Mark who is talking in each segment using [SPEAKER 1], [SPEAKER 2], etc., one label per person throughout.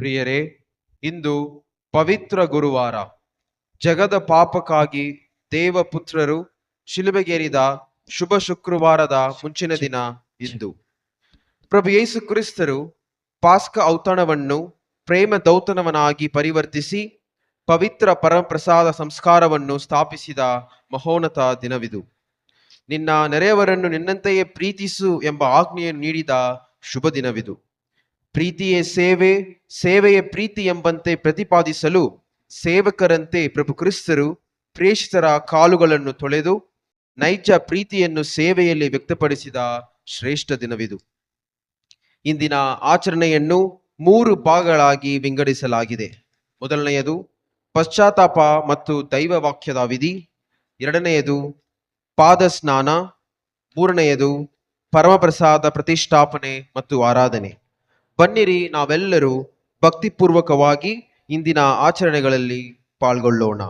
[SPEAKER 1] ಪ್ರಿಯರೇ, ಇಂದು ಪವಿತ್ರ ಗುರುವಾರ. ಜಗದ ಪಾಪಕ್ಕಾಗಿ ದೇವಪುತ್ರರು ಶಿಲುಬೆಗೇರಿದ ಶುಭ ಶುಕ್ರವಾರದ ಮುಂಚಿನ ದಿನ ಇಂದು. ಪ್ರಭು ಯೇಸು ಕ್ರಿಸ್ತರು ಪಾಸ್ಕ ಔತಣವನ್ನು ಪ್ರೇಮ ದೌತಣವನ್ನಾಗಿ ಪರಿವರ್ತಿಸಿ ಪವಿತ್ರ ಪರಮಪ್ರಸಾದ ಸಂಸ್ಕಾರವನ್ನು ಸ್ಥಾಪಿಸಿದ ಮಹೋನ್ನತ ದಿನವಿದು. ನಿನ್ನ ನೆರೆಯವರನ್ನು ನಿನ್ನಂತೆಯೇ ಪ್ರೀತಿಸು ಎಂಬ ಆಜ್ಞೆಯನ್ನು ನೀಡಿದ ಶುಭ ದಿನವಿದು. ಪ್ರೀತಿಯೇ ಸೇವೆ, ಸೇವೆಯೇ ಪ್ರೀತಿ ಎಂಬಂತೆ ಪ್ರತಿಪಾದಿಸಲು ಸೇವಕರಂತೆ ಪ್ರಭು ಕ್ರಿಸ್ತರು ಪ್ರೇಷಿತರ ಕಾಲುಗಳನ್ನು ತೊಳೆದು ನೈಜ ಪ್ರೀತಿಯನ್ನು ಸೇವೆಯಲ್ಲಿ ವ್ಯಕ್ತಪಡಿಸಿದ ಶ್ರೇಷ್ಠ ದಿನವಿದು. ಇಂದಿನ ಆಚರಣೆಯನ್ನು 3 ಭಾಗಗಳಾಗಿ ವಿಂಗಡಿಸಲಾಗಿದೆ. ಮೊದಲನೆಯದು ಪಶ್ಚಾತ್ತಾಪ ಮತ್ತು ದೈವ ವಾಕ್ಯದ ವಿಧಿ, ಎರಡನೆಯದು ಪಾದ ಸ್ನಾನ, ಮೂರನೆಯದು ಪರಮಪ್ರಸಾದ ಪ್ರತಿಷ್ಠಾಪನೆ ಮತ್ತು ಆರಾಧನೆ. ಬನ್ನಿರಿ, ನಾವೆಲ್ಲರೂ ಭಕ್ತಿಪೂರ್ವಕವಾಗಿ ಇಂದಿನ ಆಚರಣೆಗಳಲ್ಲಿ ಪಾಲ್ಗೊಳ್ಳೋಣ.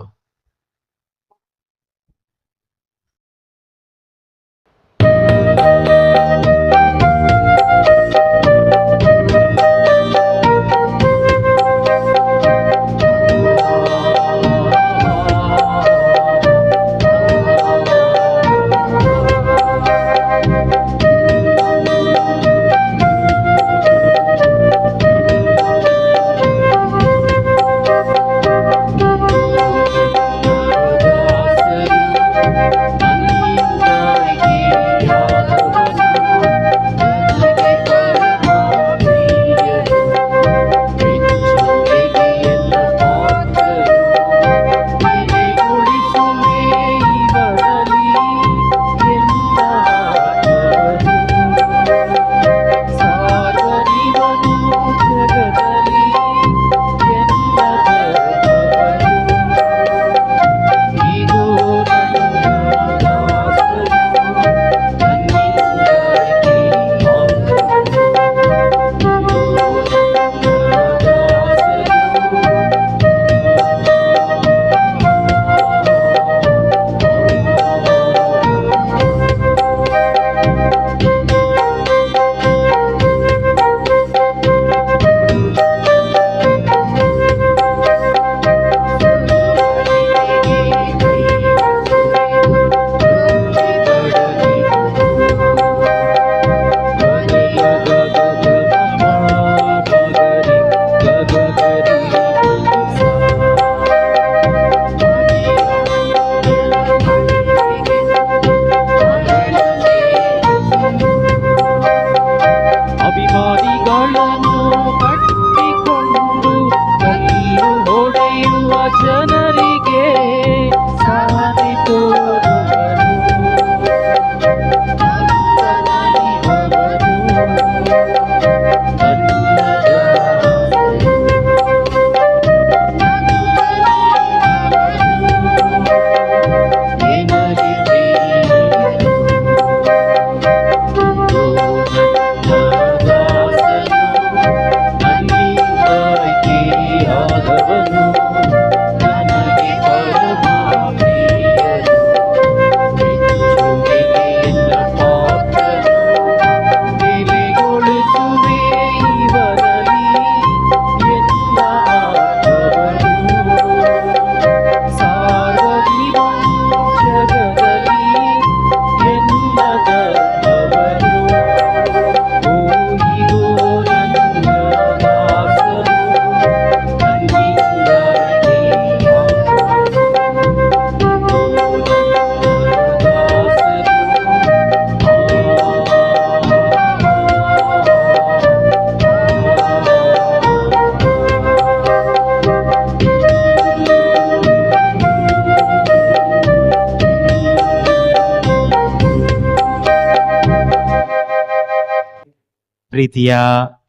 [SPEAKER 2] ಪ್ರೀತಿಯ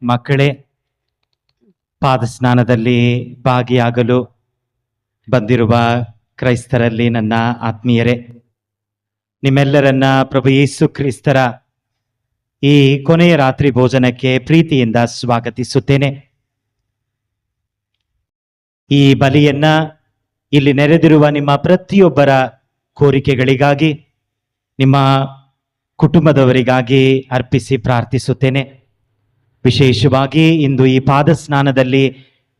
[SPEAKER 2] ಮಕ್ಕಳೇ, ಪಾದ ಸ್ನಾನದಲ್ಲಿ ಭಾಗಿಯಾಗಲು ಬಂದಿರುವ ಕ್ರೈಸ್ತರಲ್ಲಿ ನನ್ನ ಆತ್ಮೀಯರೇ, ನಿಮ್ಮೆಲ್ಲರನ್ನ ಪ್ರಭು ಯೇಸು ಕ್ರಿಸ್ತರ ಈ ಕೊನೆಯ ರಾತ್ರಿ ಭೋಜನಕ್ಕೆ ಪ್ರೀತಿಯಿಂದ ಸ್ವಾಗತಿಸುತ್ತೇನೆ. ಈ ಬಲಿಯನ್ನ ಇಲ್ಲಿ ನೆರೆದಿರುವ ನಿಮ್ಮ ಪ್ರತಿಯೊಬ್ಬರ ಕೋರಿಕೆಗಳಿಗಾಗಿ, ನಿಮ್ಮ ಕುಟುಂಬದವರಿಗಾಗಿ ಅರ್ಪಿಸಿ ಪ್ರಾರ್ಥಿಸುತ್ತೇನೆ. ವಿಶೇಷವಾಗಿ ಇಂದು ಈ ಪಾದ ಸ್ನಾನದಲ್ಲಿ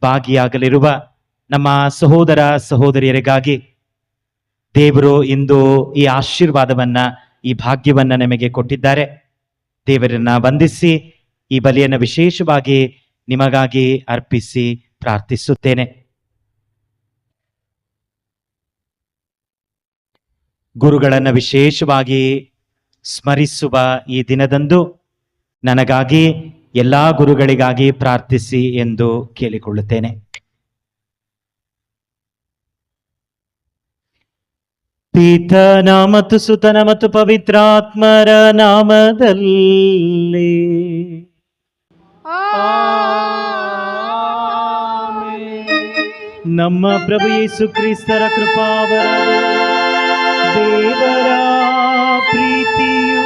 [SPEAKER 2] ಭಾಗಿಯಾಗಲಿರುವ ನಮ್ಮ ಸಹೋದರ ಸಹೋದರಿಯರಿಗಾಗಿ ದೇವರು ಇಂದು ಈ ಆಶೀರ್ವಾದವನ್ನ, ಈ ಭಾಗ್ಯವನ್ನ ನಮಗೆ ಕೊಟ್ಟಿದ್ದಾರೆ. ದೇವರನ್ನ ವಂದಿಸಿ ಈ ಬಲಿಯನ್ನು ವಿಶೇಷವಾಗಿ ನಿಮಗಾಗಿ ಅರ್ಪಿಸಿ ಪ್ರಾರ್ಥಿಸುತ್ತೇನೆ. ಗುರುಗಳನ್ನು ವಿಶೇಷವಾಗಿ ಸ್ಮರಿಸುವ ಈ ದಿನದಂದು ನನಗಾಗಿ, ಎಲ್ಲಾ ಗುರುಗಳಿಗಾಗಿ ಪ್ರಾರ್ಥಿಸಿ ಎಂದು ಕೇಳಿಕೊಳ್ಳುತ್ತೇನೆ. ಪಿತನ ಮತ್ತು ಸುತನ ಮತ್ತು ಪವಿತ್ರಾತ್ಮರ ನಾಮದಲ್ಲಿ ನಮ್ಮ ಪ್ರಭು ಯೇಸು ಕ್ರಿಸ್ತರ ಕೃಪಾವರವು, ದೇವರ ಪ್ರೀತಿಯು,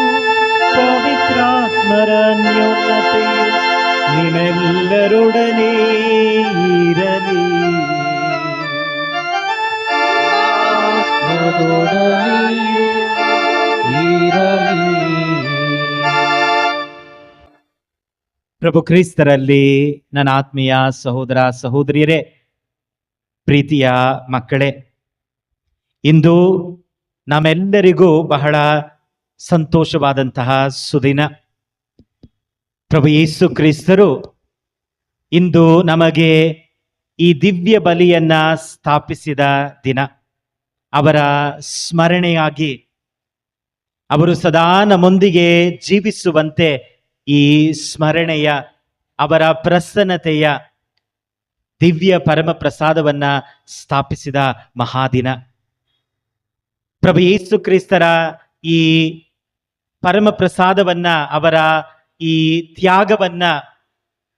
[SPEAKER 2] ಪವಿತ್ರಾತ್ಮರ ಅನ್ಯೋನ್ಯತೆಯು ನಿಮ್ಮೆಲ್ಲರೊಡನೆ ಇರಲಿ. ಪ್ರಭು ಕ್ರಿಸ್ತರಲ್ಲಿ ನನ್ನ ಆತ್ಮೀಯ ಸಹೋದರ ಸಹೋದರಿಯರೇ, ಪ್ರೀತಿಯ ಮಕ್ಕಳೇ, ಇಂದು ನಮ್ಮೆಲ್ಲರಿಗೂ ಬಹಳ ಸಂತೋಷವಾದಂತಹ ಸುದಿನ. ಪ್ರಭು ಯೇಸು ಕ್ರಿಸ್ತರು ಇಂದು ನಮಗೆ ಈ ದಿವ್ಯ ಬಲಿಯನ್ನ ಸ್ಥಾಪಿಸಿದ ದಿನ. ಅವರ ಸ್ಮರಣೆಯಾಗಿ ಅವರು ಸದಾ ನಮ್ಮೊಂದಿಗೆ ಜೀವಿಸುವಂತೆ ಈ ಸ್ಮರಣೆಯ, ಅವರ ಪ್ರಸನ್ನತೆಯ ದಿವ್ಯ ಪರಮ ಪ್ರಸಾದವನ್ನ ಸ್ಥಾಪಿಸಿದ ಮಹಾದಿನ. ಪ್ರಭು ಯೇಸು ಕ್ರಿಸ್ತರ ಈ ಪರಮ ಪ್ರಸಾದವನ್ನ, ಅವರ ಈ ತ್ಯಾಗವನ್ನ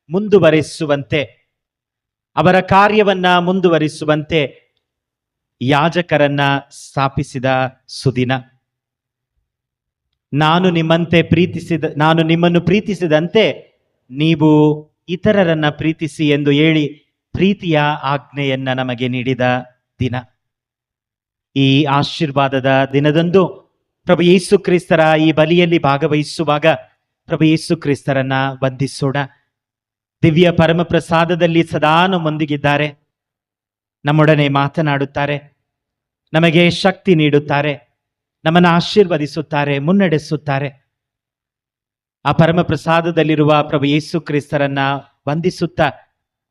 [SPEAKER 2] ಮುಂದುವರಿಸುವಂತೆ, ಅವರ ಕಾರ್ಯವನ್ನ ಮುಂದುವರಿಸುವಂತೆ ಯಾಜಕರನ್ನ ಸ್ಥಾಪಿಸಿದ ಸುದಿನ. ನಾನು ನಿಮ್ಮನ್ನು ಪ್ರೀತಿಸಿದಂತೆ ನೀವು ಇತರರನ್ನ ಪ್ರೀತಿಸಿ ಎಂದು ಹೇಳಿ ಪ್ರೀತಿಯ ಆಜ್ಞೆಯನ್ನ ನಮಗೆ ನೀಡಿದ ದಿನ. ಈ ಆಶೀರ್ವಾದದ ದಿನದಂದು ಪ್ರಭು ಯೇಸು ಕ್ರಿಸ್ತರ ಈ ಬಲಿಯಲ್ಲಿ ಭಾಗವಹಿಸುವಾಗ ಪ್ರಭು ಯೇಸು ಕ್ರಿಸ್ತರನ್ನ ವಂದಿಸೋಣ. ದಿವ್ಯ ಪರಮ ಪ್ರಸಾದದಲ್ಲಿ ಸದಾ ನಮ್ಮೊಂದಿಗಿದ್ದಾರೆ, ನಮ್ಮೊಡನೆ ಮಾತನಾಡುತ್ತಾರೆ, ನಮಗೆ ಶಕ್ತಿ ನೀಡುತ್ತಾರೆ, ನಮ್ಮನ್ನು ಆಶೀರ್ವದಿಸುತ್ತಾರೆ, ಮುನ್ನಡೆಸುತ್ತಾರೆ. ಆ ಪರಮ ಪ್ರಸಾದದಲ್ಲಿರುವ ಪ್ರಭು ಯೇಸು ಕ್ರಿಸ್ತರನ್ನ ವಂದಿಸುತ್ತಾ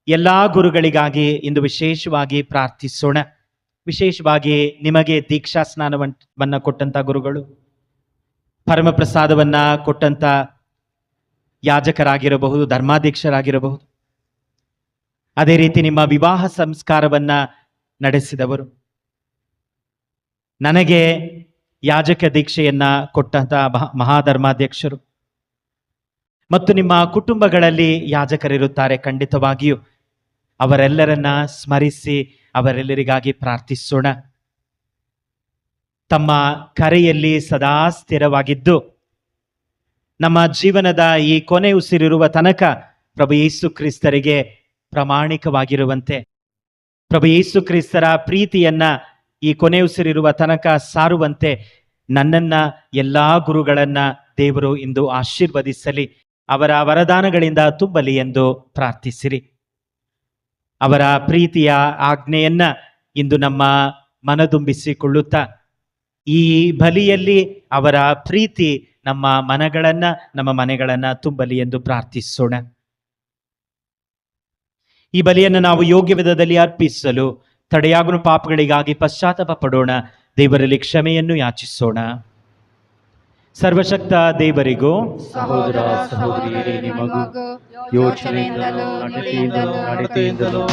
[SPEAKER 2] ಎಲ್ಲಾ ಗುರುಗಳಿಗಾಗಿ ಇಂದು ವಿಶೇಷವಾಗಿ ಪ್ರಾರ್ಥಿಸೋಣ. ವಿಶೇಷವಾಗಿ ನಿಮಗೆ ದೀಕ್ಷಾ ಸ್ನಾನವನ್ನ ಕೊಟ್ಟಂತ ಗುರುಗಳು, ಪರಮ ಪ್ರಸಾದವನ್ನ ಕೊಟ್ಟಂತ ಯಾಜಕರಾಗಿರಬಹುದು, ಧರ್ಮಾಧ್ಯಕ್ಷರಾಗಿರಬಹುದು, ಅದೇ ರೀತಿ ನಿಮ್ಮ ವಿವಾಹ ಸಂಸ್ಕಾರವನ್ನ ನಡೆಸಿದವರು, ನನಗೆ ಯಾಜಕ ದೀಕ್ಷೆಯನ್ನ ಕೊಟ್ಟಂತ ಮಹಾಧರ್ಮಾಧ್ಯಕ್ಷರು ಮತ್ತು ನಿಮ್ಮ ಕುಟುಂಬಗಳಲ್ಲಿ ಯಾಜಕರಿರುತ್ತಾರೆ. ಖಂಡಿತವಾಗಿಯೂ ಅವರೆಲ್ಲರನ್ನ ಸ್ಮರಿಸಿ ಅವರೆಲ್ಲರಿಗಾಗಿ ಪ್ರಾರ್ಥಿಸೋಣ. ತಮ್ಮ ಕರೆಯಲ್ಲಿ ಸದಾ ಸ್ಥಿರವಾಗಿದ್ದು ನಮ್ಮ ಜೀವನದ ಈ ಕೊನೆ ಉಸಿರಿರುವ ತನಕ ಪ್ರಭು ಯೇಸು ಕ್ರಿಸ್ತರಿಗೆ ಪ್ರಾಮಾಣಿಕವಾಗಿರುವಂತೆ, ಪ್ರಭು ಯೇಸು ಕ್ರಿಸ್ತರ ಪ್ರೀತಿಯನ್ನ ಈ ಕೊನೆ ಉಸಿರಿರುವ ತನಕ ಸಾರುವಂತೆ ನನ್ನನ್ನ ಎಲ್ಲಾ ಗುರುಗಳನ್ನ ದೇವರು ಇಂದು ಆಶೀರ್ವದಿಸಲಿ, ಅವರ ವರದಾನಗಳಿಂದ ತುಂಬಲಿ ಎಂದು ಪ್ರಾರ್ಥಿಸಿರಿ. ಅವರ ಪ್ರೀತಿಯ ಆಜ್ಞೆಯನ್ನ ಇಂದು ನಮ್ಮ ಮನದುಂಬಿಸಿಕೊಳ್ಳುತ್ತಾ ಈ ಬಲಿಯಲ್ಲಿ ಅವರ ಪ್ರೀತಿ ನಮ್ಮ ಮನೆಗಳನ್ನ ತುಂಬಲಿ ಎಂದು ಪ್ರಾರ್ಥಿಸೋಣ. ಈ ಬಲಿಯನ್ನು ನಾವು ಯೋಗ್ಯ ವಿಧದಲ್ಲಿ ಅರ್ಪಿಸಲು ತಡೆಯಾಗುವ ಪಾಪಗಳಿಗಾಗಿ ಪಶ್ಚಾತ್ತಾಪ ಪಡೋಣ. ದೇವರಲ್ಲಿ ಕ್ಷಮೆಯನ್ನು ಯಾಚಿಸೋಣ. ಸರ್ವಶಕ್ತ ದೇವರಿಗೂ
[SPEAKER 3] ಸಹೋದರ ಸಹೋದರಿಯರೇ ನಿಮಗೂ ಯೋಚನೆಯಿಂದಲೂ ನುಡಿಯಿಂದಲೂ ನಡತೆಯಿಂದಲೂ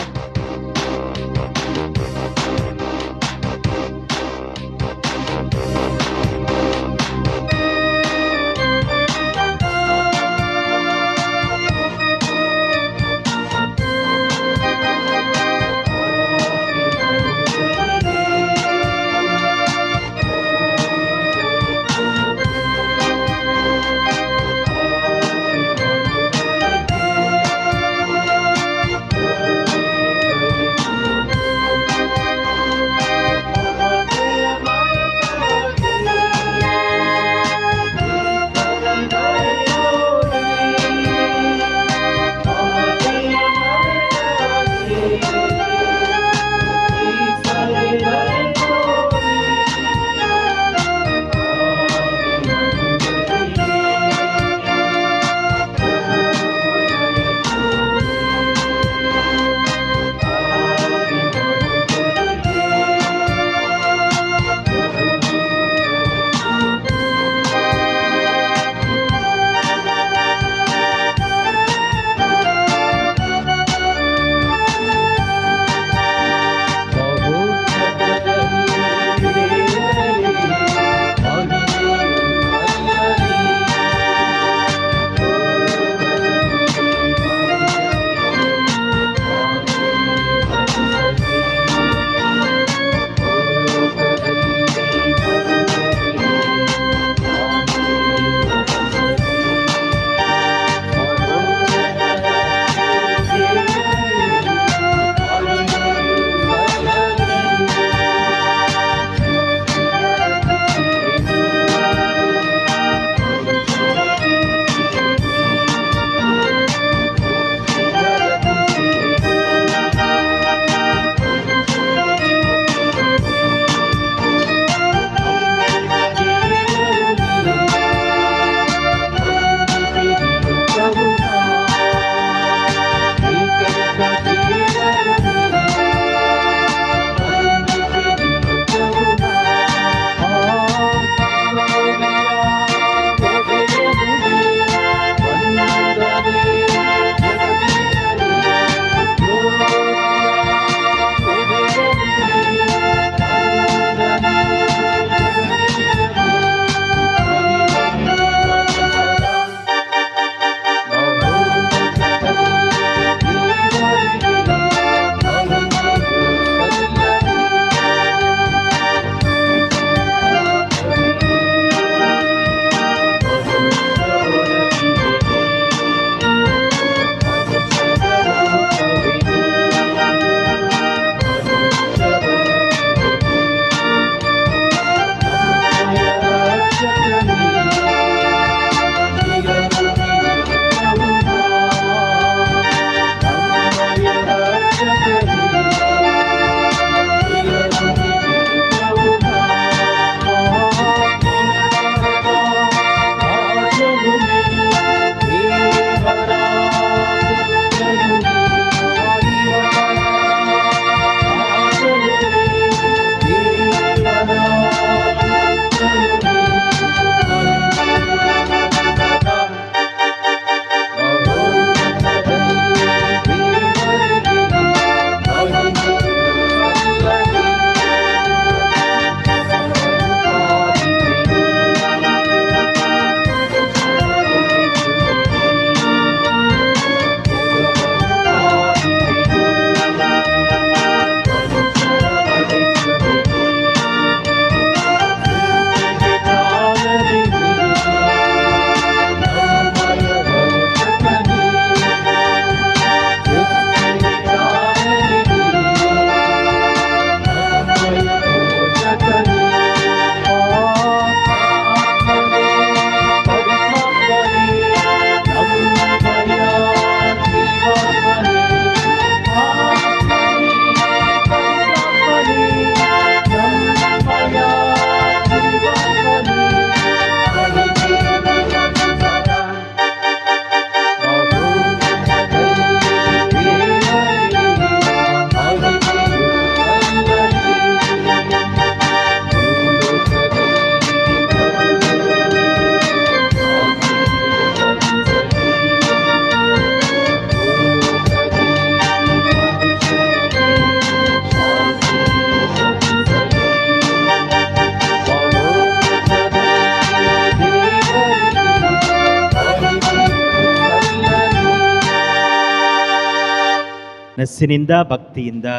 [SPEAKER 2] ಮನಸ್ಸಿನಿಂದ ಭಕ್ತಿಯಿಂದ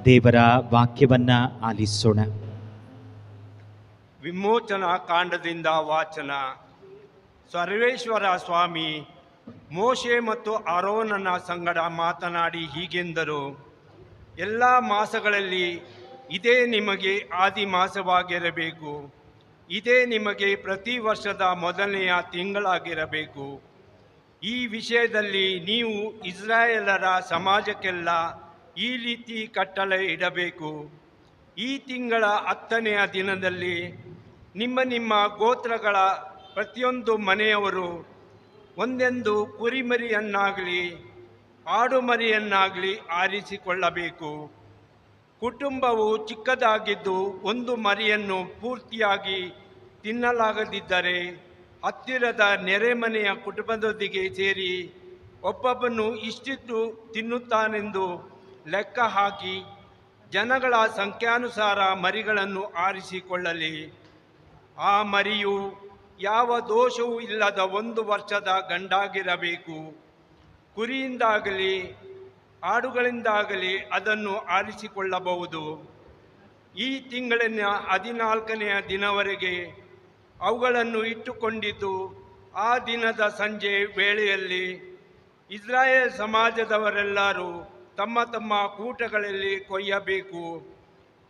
[SPEAKER 2] ದೇವರ ವಾಕ್ಯವನ್ನ ಆಲಿಸೋಣ.
[SPEAKER 4] ವಿಮೋಚನಾ ಕಾಂಡದಿಂದ ವಾಚನ. ಸರ್ವೇಶ್ವರ ಸ್ವಾಮಿ ಮೋಶೆ ಮತ್ತು ಆರೋನನ ಸಂಗಡ ಮಾತನಾಡಿ ಹೀಗೆಂದರು: ಎಲ್ಲ ಮಾಸಗಳಲ್ಲಿ ಇದೇ ನಿಮಗೆ ಆದಿ ಮಾಸವಾಗಿರಬೇಕು. ಇದೇ ನಿಮಗೆ ಪ್ರತಿ ವರ್ಷದ ಮೊದಲನೆಯ ತಿಂಗಳಾಗಿರಬೇಕು. ಈ ವಿಷಯದಲ್ಲಿ ನೀವು ಇಸ್ರಾಯೇಲರ ಸಮಾಜಕ್ಕೆಲ್ಲ ಈ ರೀತಿ ಕಟ್ಟಳೆ ಇಡಬೇಕು. ಈ ತಿಂಗಳ 10ನೆಯ ದಿನದಲ್ಲಿ ನಿಮ್ಮ ನಿಮ್ಮ ಗೋತ್ರಗಳ ಪ್ರತಿಯೊಂದು ಮನೆಯವರು ಒಂದೊಂದು ಕುರಿಮರಿಯನ್ನಾಗಲಿ ಆಡುಮರಿಯನ್ನಾಗಲಿ ಆರಿಸಿಕೊಳ್ಳಬೇಕು. ಕುಟುಂಬವು ಚಿಕ್ಕದಾಗಿದ್ದು ಒಂದು ಮರಿಯನ್ನು ಪೂರ್ತಿಯಾಗಿ ತಿನ್ನಲಾಗದಿದ್ದರೆ ಹತ್ತಿರದ ನೆರೆಮನೆಯ ಕುಟುಂಬದೊಂದಿಗೆ ಸೇರಿ ಒಬ್ಬೊಬ್ಬನು ಇಷ್ಟಿಷ್ಟು ತಿನ್ನುತ್ತಾನೆಂದು ಲೆಕ್ಕ ಹಾಕಿ ಜನಗಳ ಸಂಖ್ಯಾನುಸಾರ ಮರಿಗಳನ್ನು ಆರಿಸಿಕೊಳ್ಳಲಿ. ಆ ಮರಿಯು ಯಾವ ದೋಷವೂ ಇಲ್ಲದ 1 ವರ್ಷದ ಗಂಡಾಗಿರಬೇಕು. ಕುರಿಯಿಂದಾಗಲಿ ಆಡುಗಳಿಂದಾಗಲಿ ಅದನ್ನು ಆರಿಸಿಕೊಳ್ಳಬಹುದು. ಈ ತಿಂಗಳಿನ 14ನೆಯ ದಿನವರೆಗೆ ಅವುಗಳನ್ನು ಇಟ್ಟುಕೊಂಡಿದ್ದು ಆ ದಿನದ ಸಂಜೆ ವೇಳೆಯಲ್ಲಿ ಇಸ್ರಾಯೇಲ್ ಸಮಾಜದವರೆಲ್ಲರೂ ತಮ್ಮ ತಮ್ಮ ಕೂಟಗಳಲ್ಲಿ ಕೊಯ್ಯಬೇಕು.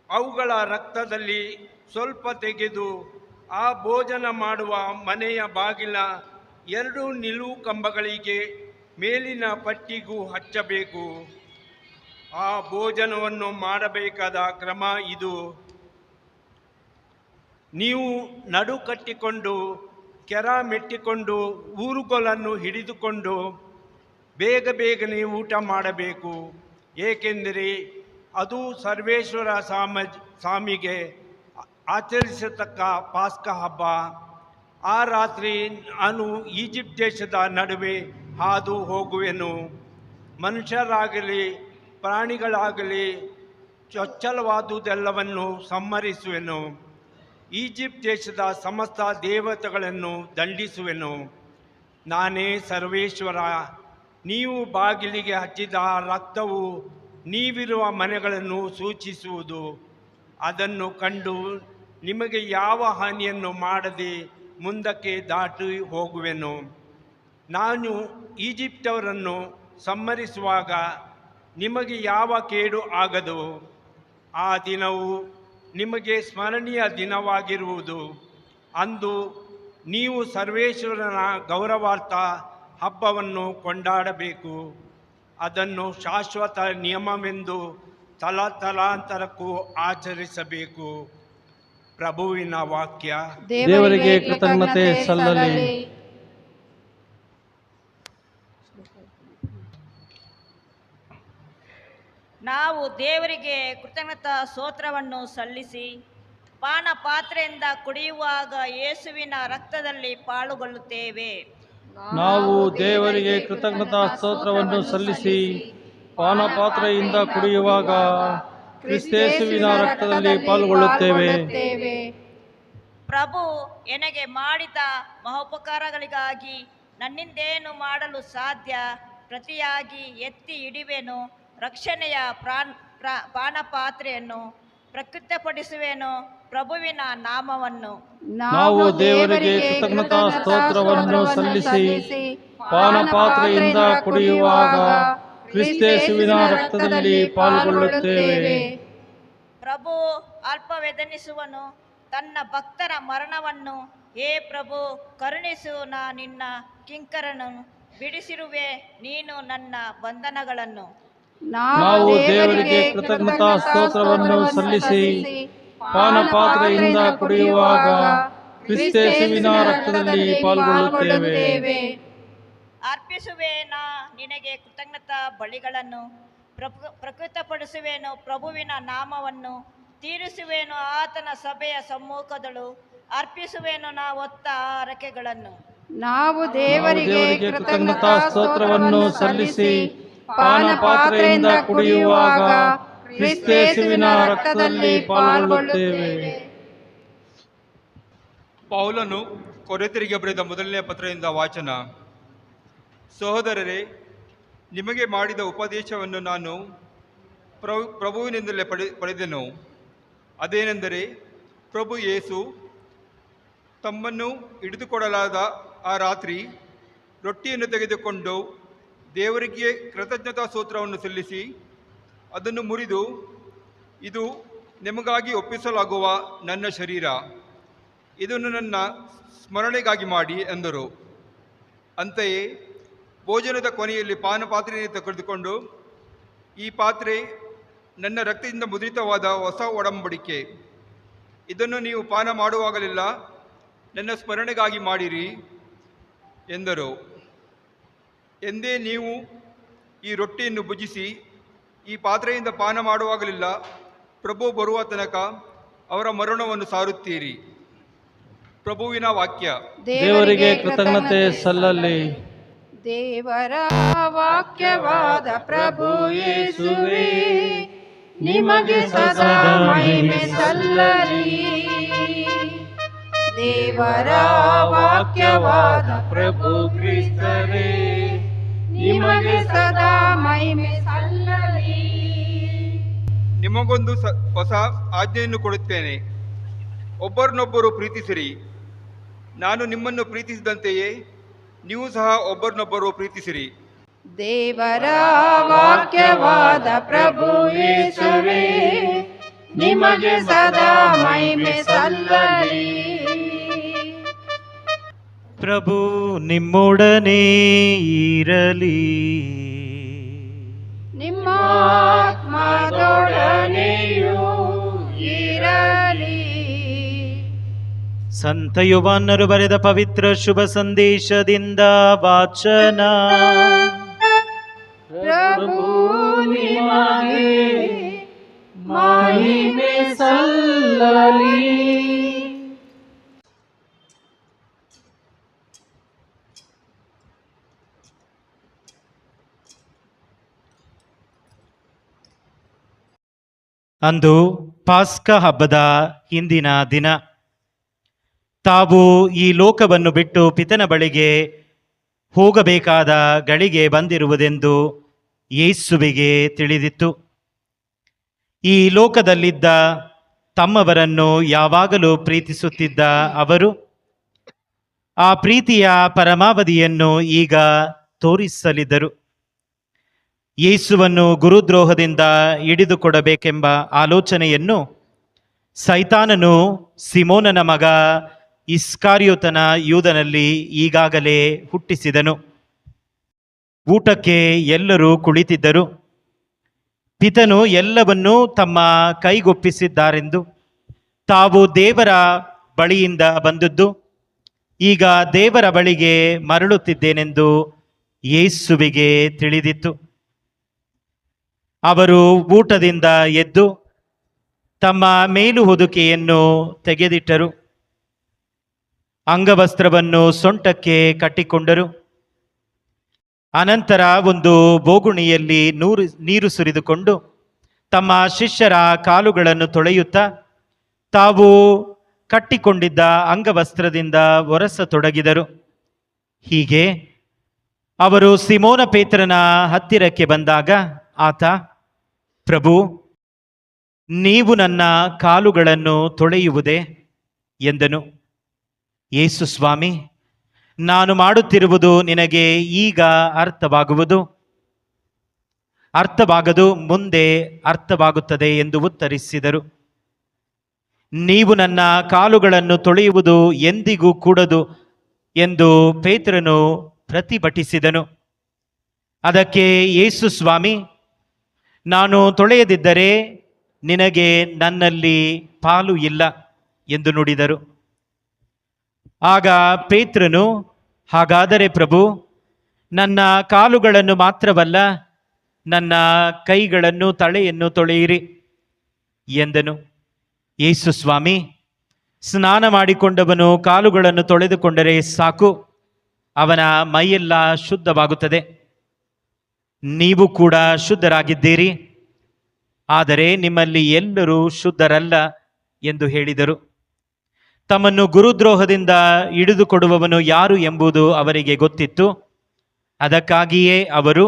[SPEAKER 4] ಅವುಗಳ ರಕ್ತದಲ್ಲಿ ಸ್ವಲ್ಪ ತೆಗೆದು ಆ ಭೋಜನ ಮಾಡುವ ಮನೆಯ ಬಾಗಿಲ 2 ನಿಲುವು ಕಂಬಗಳಿಗೆ ಮೇಲಿನ ಪಟ್ಟಿಗೂ ಹಚ್ಚಬೇಕು. ಆ ಭೋಜನವನ್ನು ಮಾಡಬೇಕಾದ ಕ್ರಮ ಇದು: ನೀವು ನಡು ಕಟ್ಟಿಕೊಂಡು ಕೆರ ಮೆಟ್ಟಿಕೊಂಡು ಊರುಗೋಲನ್ನು ಹಿಡಿದುಕೊಂಡು ಬೇಗನೆ ಊಟ ಮಾಡಬೇಕು. ಏಕೆಂದರೆ ಅದು ಸರ್ವೇಶ್ವರ ಸ್ವಾಮಿಗೆ ಆಚರಿಸತಕ್ಕ ಪಾಸ್ಕ ಹಬ್ಬ. ಆ ರಾತ್ರಿ ನಾನು ಈಜಿಪ್ಟ್ ದೇಶದ ನಡುವೆ ಹಾದು ಹೋಗುವೆನು. ಮನುಷ್ಯರಾಗಲಿ ಪ್ರಾಣಿಗಳಾಗಲಿ ಚೊಚ್ಚಲವಾದುದೆಲ್ಲವನ್ನು ಸಂಹರಿಸುವೆನು. ಈಜಿಪ್ಟ್ ದೇಶದ ಸಮಸ್ತ ದೇವತೆಗಳನ್ನು ದಂಡಿಸುವೆನು. ನಾನೇ ಸರ್ವೇಶ್ವರ. ನೀವು ಬಾಗಿಲಿಗೆ ಹಚ್ಚಿದ ರಕ್ತವು ನೀವಿರುವ ಮನೆಗಳನ್ನು ಸೂಚಿಸುವುದು. ಅದನ್ನು ಕಂಡು ನಿಮಗೆ ಯಾವ ಹಾನಿಯನ್ನು ಮಾಡದೆ ಮುಂದಕ್ಕೆ ದಾಟಿ ಹೋಗುವೆನು. ನಾನು ಈಜಿಪ್ಟವರನ್ನು ಸಂಹರಿಸುವಾಗ ನಿಮಗೆ ಯಾವ ಕೇಡು ಆಗದು. ಆ ದಿನವು ನಿಮಗೆ ಸ್ಮರಣೀಯ ದಿನವಾಗಿರುವುದು. ಅಂದು ನೀವು ಸರ್ವೇಶ್ವರನ ಗೌರವಾರ್ಥ ಹಬ್ಬವನ್ನು ಕೊಂಡಾಡಬೇಕು. ಅದನ್ನು ಶಾಶ್ವತ ನಿಯಮವೆಂದು ತಲಾಂತರಕ್ಕೂ ಆಚರಿಸಬೇಕು. ಪ್ರಭುವಿನ ವಾಕ್ಯ.
[SPEAKER 3] ದೇವರಿಗೆ ಕೃತಜ್ಞತೆ ಸಲ್ಲಲಿ.
[SPEAKER 5] ನಾವು ದೇವರಿಗೆ ಕೃತಜ್ಞತಾ ಸ್ತೋತ್ರವನ್ನು ಸಲ್ಲಿಸಿ ಪಾನ ಪಾತ್ರೆಯಿಂದ ಕುಡಿಯುವಾಗ ಯೇಸುವಿನ ರಕ್ತದಲ್ಲಿ ಪಾಲುಗೊಳ್ಳುತ್ತೇವೆ.
[SPEAKER 3] ನಾವು ದೇವರಿಗೆ ಕೃತಜ್ಞತಾ ಸ್ತೋತ್ರವನ್ನು ಸಲ್ಲಿಸಿ ಪಾನಪಾತ್ರೆಯಿಂದ ಕುಡಿಯುವಾಗ ಕ್ರಿಸ್ತೇಸುವಿನ ರಕ್ತದಲ್ಲಿ ಪಾಲ್ಗೊಳ್ಳುತ್ತೇವೆ.
[SPEAKER 5] ಪ್ರಭು ನನಗೆ ಮಾಡಿದ ಮಹೋಪಕಾರಗಳಿಗಾಗಿ ನನ್ನಿಂದೇನು ಮಾಡಲು ಸಾಧ್ಯ? ಪ್ರತಿಯಾಗಿ ಎತ್ತಿ ಹಿಡಿವೆನು. ರಕ್ಷಣೆಯ ಪಾನಪಾತ್ರೆಯನ್ನು ಪ್ರಕೃತಪಡಿಸುವೆನು. ಪ್ರಭುವಿನ ನಾಮವನ್ನು.
[SPEAKER 3] ನಾವು ದೇವರಿಗೆ ಕೃತಜ್ಞತಾ ಸ್ತೋತ್ರವನ್ನು ಸಲ್ಲಿಸಿ ಪಾನಪಾತ್ರೆಯಿಂದ ಕುಡಿಯುವಾಗ ಕ್ರಿಸ್ತೇಸುವಿನ ರಕ್ತದಲ್ಲಿ ಪಾಲ್ಗೊಳ್ಳುತ್ತೇವೆ.
[SPEAKER 5] ಪ್ರಭು ಅಲ್ಪವೆದನಿಸುವನು. ತನ್ನ ಭಕ್ತರ ಮರಣವನ್ನು ಹೇ ಪ್ರಭು ಕರುಣಿಸು. ನಿನ್ನ ಕಿಂಕರನು ಬಿಡಿಸಿರುವೆ ನೀನು ನನ್ನ ಬಂಧನಗಳನ್ನು.
[SPEAKER 3] ನಾವು ದೇವರಿಗೆ ಕೃತಜ್ಞತಾ ಸ್ತೋತ್ರವನ್ನು ಸಲ್ಲಿಸಿ ಪಾನಪಾತ್ರೆಯಿಂದ ಕುಡಿಯುವಾಗ ಕ್ರಿಸ್ತೇಸುವಿನ ರಕ್ತದಲ್ಲಿ ಪಾಲ್ಗೊಳ್ಳುತ್ತೇವೆ.
[SPEAKER 5] ಅರ್ಪಿಸುವೇನ ನಿನಗೆ ಕೃತಜ್ಞತಾ ಬಲಿಗಳನ್ನು. ಪ್ರಕೃತಪಡಿಸುವೇನು ಪ್ರಭುವಿನ ನಾಮವನ್ನು. ತೀರಿಸುವೇನು ಆತನ ಸಭೆಯ ಸಮ್ಮುಖದಳು. ಅರ್ಪಿಸುವೇನು ನಾ ಹೊತ್ತ ಹರಕೆಗಳನ್ನು.
[SPEAKER 6] ನಾವು ದೇವರಿಗೆ
[SPEAKER 3] ಕೃತಜ್ಞತಾ ಸ್ತೋತ್ರವನ್ನು ಸಲ್ಲಿಸಿ ಪಾನಪಾತ್ರೆಯಿಂದ ಕುಡಿಯುವಾಗ ಕ್ರಿಸ್ತೇಸುವಿನ ರಕ್ತದಲ್ಲಿ ಪಾಲ್ಗೊಳ್ಳುತ್ತೇವೆ.
[SPEAKER 7] ಪೌಲನು ಕೊರಿಂಥರಿಗೆ ಬರೆದ ಮೊದಲನೇ ಪತ್ರದಿಂದ ವಾಚನ. ಸಹೋದರರೇ, ನಿಮಗೆ ಮಾಡಿದ ಉಪದೇಶವನ್ನು ನಾನು ಪ್ರಭುವಿನಿಂದಲೇ ಪಡೆದೆನು. ಅದೇನೆಂದರೆ, ಪ್ರಭು ಯೇಸು ತಮ್ಮನ್ನು ಹಿಡಿದುಕೊಡಲಾದ ಆ ರಾತ್ರಿ ರೊಟ್ಟಿಯನ್ನು ತೆಗೆದುಕೊಂಡು ದೇವರಿಗೆ ಕೃತಜ್ಞತಾ ಸ್ತೋತ್ರವನ್ನು ಸಲ್ಲಿಸಿ ಅದನ್ನು ಮುರಿದು, ಇದು ನಿಮಗಾಗಿ ಒಪ್ಪಿಸಲಾಗುವ ನನ್ನ ಶರೀರ, ಇದನ್ನು ನನ್ನ ಸ್ಮರಣೆಗಾಗಿ ಮಾಡಿ ಎಂದರು. ಅಂತೆಯೇ ಭೋಜನದ ಕೊನೆಯಲ್ಲಿ ಪಾನಪಾತ್ರೆಯನ್ನು ತೆಗೆದುಕೊಂಡು, ಈ ಪಾತ್ರೆ ನನ್ನ ರಕ್ತದಿಂದ ಮುದ್ರಿತವಾದ ಹೊಸ ಒಡಂಬಡಿಕೆ, ಇದನ್ನು ನೀವು ಪಾನ ಮಾಡುವಾಗಲೆಲ್ಲ ನನ್ನ ಸ್ಮರಣೆಗಾಗಿ ಮಾಡಿರಿ ಎಂದರು. ಎಂದೇ ನೀವು ಈ ರೊಟ್ಟಿಯನ್ನು ಭುಜಿಸಿ ಈ ಪಾತ್ರೆಯಿಂದ ಪಾನ ಮಾಡುವಾಗಲೆಲ್ಲ ಪ್ರಭು ಬರುವ ತನಕ ಅವರ ಮರಣವನ್ನು ಸಾರುತ್ತೀರಿ. ಪ್ರಭುವಿನ ವಾಕ್ಯ.
[SPEAKER 3] ದೇವರಿಗೆ ಕೃತಜ್ಞತೆ ಸಲ್ಲಲಿ.
[SPEAKER 6] ದೇವರ ವಾಕ್ಯವಾದ ಪ್ರಭು ಯೇಸುವೇ, ನಿಮಗೆ ಸದಾ ಮಹಿಮೆ ಸಲ್ಲಲಿ. ದೇವರ ವಾಕ್ಯವಾದ ಪ್ರಭು ಕ್ರಿಸ್ತರೇ, ನಿಮಗೆ ಸದಾ ಮಹಿಮೆ ಸಲ್ಲಲಿ.
[SPEAKER 7] ನಿಮಗೊಂದು ಹೊಸ ಆಜ್ಞೆಯನ್ನು ಕೊಡುತ್ತೇನೆ, ಒಬ್ಬರನ್ನೊಬ್ಬರು ಪ್ರೀತಿಸಿರಿ. ನಾನು ನಿಮ್ಮನ್ನು ಪ್ರೀತಿಸಿದಂತೆಯೇ ನೀವು ಸಹ ಒಬ್ಬರನ್ನೊಬ್ಬರು ಪ್ರೀತಿಸಿರಿ.
[SPEAKER 6] ದೇವರ ವಾಕ್ಯವಾದ ಪ್ರಭು ಯೇಸುವೇ, ನಿಮಗೆ ಸದಾ ಮಹಿಮೆ ಸಲ್ಲಲಿ.
[SPEAKER 2] ಪ್ರಭು ನಿಮ್ಮೊಡನೆ ಇರಲಿ.
[SPEAKER 6] ನಿಮ್ಮ ಆತ್ಮದೊಡನೆಯೂ ಇರಲಿ.
[SPEAKER 2] ಸಂತ ಯೋಹಾನರು ಬರೆದ ಪವಿತ್ರ ಶುಭ ಸಂದೇಶದಿಂದ ವಾಚನ.
[SPEAKER 6] ಪ್ರಭು ನಿಮಗೆ ಮಹಿಮೆ ಸಲ್ಲಲಿ.
[SPEAKER 2] ಅಂದು ಪಾಸ್ಕ ಹಬ್ಬದ ಹಿಂದಿನ ದಿನ. ತಾವು ಈ ಲೋಕವನ್ನು ಬಿಟ್ಟು ಪಿತನ ಬಳಿಗೆ ಹೋಗಬೇಕಾದ ಗಳಿಗೆ ಬಂದಿರುವುದೆಂದು ಯೇಸುವಿಗೆ ತಿಳಿದಿತ್ತು. ಈ ಲೋಕದಲ್ಲಿದ್ದ ತಮ್ಮವರನ್ನು ಯಾವಾಗಲೂ ಪ್ರೀತಿಸುತ್ತಿದ್ದ ಅವರು ಆ ಪ್ರೀತಿಯ ಪರಮಾವಧಿಯನ್ನು ಈಗ ತೋರಿಸಲಿದ್ದರು. ಯೇಸುವನ್ನು ಗುರುದ್ರೋಹದಿಂದ ಹಿಡಿದುಕೊಡಬೇಕೆಂಬ ಆಲೋಚನೆಯನ್ನು ಸೈತಾನನು ಸಿಮೋನನ ಮಗ ಇಸ್ಕಾರಿಯೋತನ ಯೂದನಲ್ಲಿ ಈಗಾಗಲೇ ಹುಟ್ಟಿಸಿದನು. ಊಟಕ್ಕೆ ಎಲ್ಲರೂ ಕುಳಿತಿದ್ದರು. ಪಿತನು ಎಲ್ಲವನ್ನೂ ತಮ್ಮ ಕೈಗೊಪ್ಪಿಸಿದ್ದಾರೆಂದು, ತಾವು ದೇವರ ಬಳಿಯಿಂದ ಬಂದದ್ದು, ಈಗ ದೇವರ ಬಳಿಗೆ ಮರಳುತ್ತಿದ್ದೇನೆಂದು ಯೇಸುವಿಗೆ ತಿಳಿದಿತ್ತು. ಅವರು ಊಟದಿಂದ ಎದ್ದು ತಮ್ಮ ಮೇಲು ಹೊದಿಕೆಯನ್ನು ತೆಗೆದಿಟ್ಟರು, ಅಂಗವಸ್ತ್ರವನ್ನು ಸೊಂಟಕ್ಕೆ ಕಟ್ಟಿಕೊಂಡರು. ಅನಂತರ ಒಂದು ಬೋಗುಣಿಯಲ್ಲಿ ನೀರು ಸುರಿದುಕೊಂಡು ತಮ್ಮ ಶಿಷ್ಯರ ಕಾಲುಗಳನ್ನು ತೊಳೆಯುತ್ತಾ ತಾವು ಕಟ್ಟಿಕೊಂಡಿದ್ದ ಅಂಗವಸ್ತ್ರದಿಂದ ಒರೆಸತೊಡಗಿದರು. ಹೀಗೆ ಅವರು ಸಿಮೋನ ಪೇತ್ರನ ಹತ್ತಿರಕ್ಕೆ ಬಂದಾಗ ಆತ, ಪ್ರಭು, ನೀವು ನನ್ನ ಕಾಲುಗಳನ್ನು ತೊಳೆಯುವುದೇ ಎಂದನು. ಯೇಸು, ಸ್ವಾಮಿ, ನಾನು ಮಾಡುತ್ತಿರುವುದು ನಿನಗೆ ಈಗ ಅರ್ಥವಾಗದು, ಮುಂದೆ ಅರ್ಥವಾಗುತ್ತದೆ ಎಂದು ಉತ್ತರಿಸಿದರು. ನೀವು ನನ್ನ ಕಾಲುಗಳನ್ನು ತೊಳೆಯುವುದು ಎಂದಿಗೂ ಕೂಡದು ಎಂದು ಪೇತ್ರನು ಪ್ರತಿಭಟಿಸಿದನು. ಅದಕ್ಕೆ ಯೇಸು, ಸ್ವಾಮಿ, ನಾನು ತೊಳೆಯದಿದ್ದರೆ ನಿನಗೆ ನನ್ನಲ್ಲಿ ಪಾಲು ಇಲ್ಲ ಎಂದು ನುಡಿದರು. ಆಗ ಪೇತ್ರನು, ಹಾಗಾದರೆ ಪ್ರಭು, ನನ್ನ ಕಾಲುಗಳನ್ನು ಮಾತ್ರವಲ್ಲ, ನನ್ನ ಕೈಗಳನ್ನು ತಲೆಯನ್ನು ತೊಳೆಯಿರಿ ಎಂದನು. ಯೇಸು, ಸ್ವಾಮಿ, ಸ್ನಾನ ಮಾಡಿಕೊಂಡವನು ಕಾಲುಗಳನ್ನು ತೊಳೆದುಕೊಂಡರೆ ಸಾಕು, ಅವನ ಮೈಯೆಲ್ಲ ಶುದ್ಧವಾಗುತ್ತದೆ. ನೀವು ಕೂಡ ಶುದ್ಧರಾಗಿದ್ದೀರಿ, ಆದರೆ ನಿಮ್ಮಲ್ಲಿ ಎಲ್ಲರೂ ಶುದ್ಧರಲ್ಲ ಎಂದು ಹೇಳಿದರು. ತಮ್ಮನ್ನು ಗುರುದ್ರೋಹದಿಂದ ಹಿಡಿದುಕೊಡುವವನು ಯಾರು ಎಂಬುದು ಅವರಿಗೆ ಗೊತ್ತಿತ್ತು. ಅದಕ್ಕಾಗಿಯೇ ಅವರು,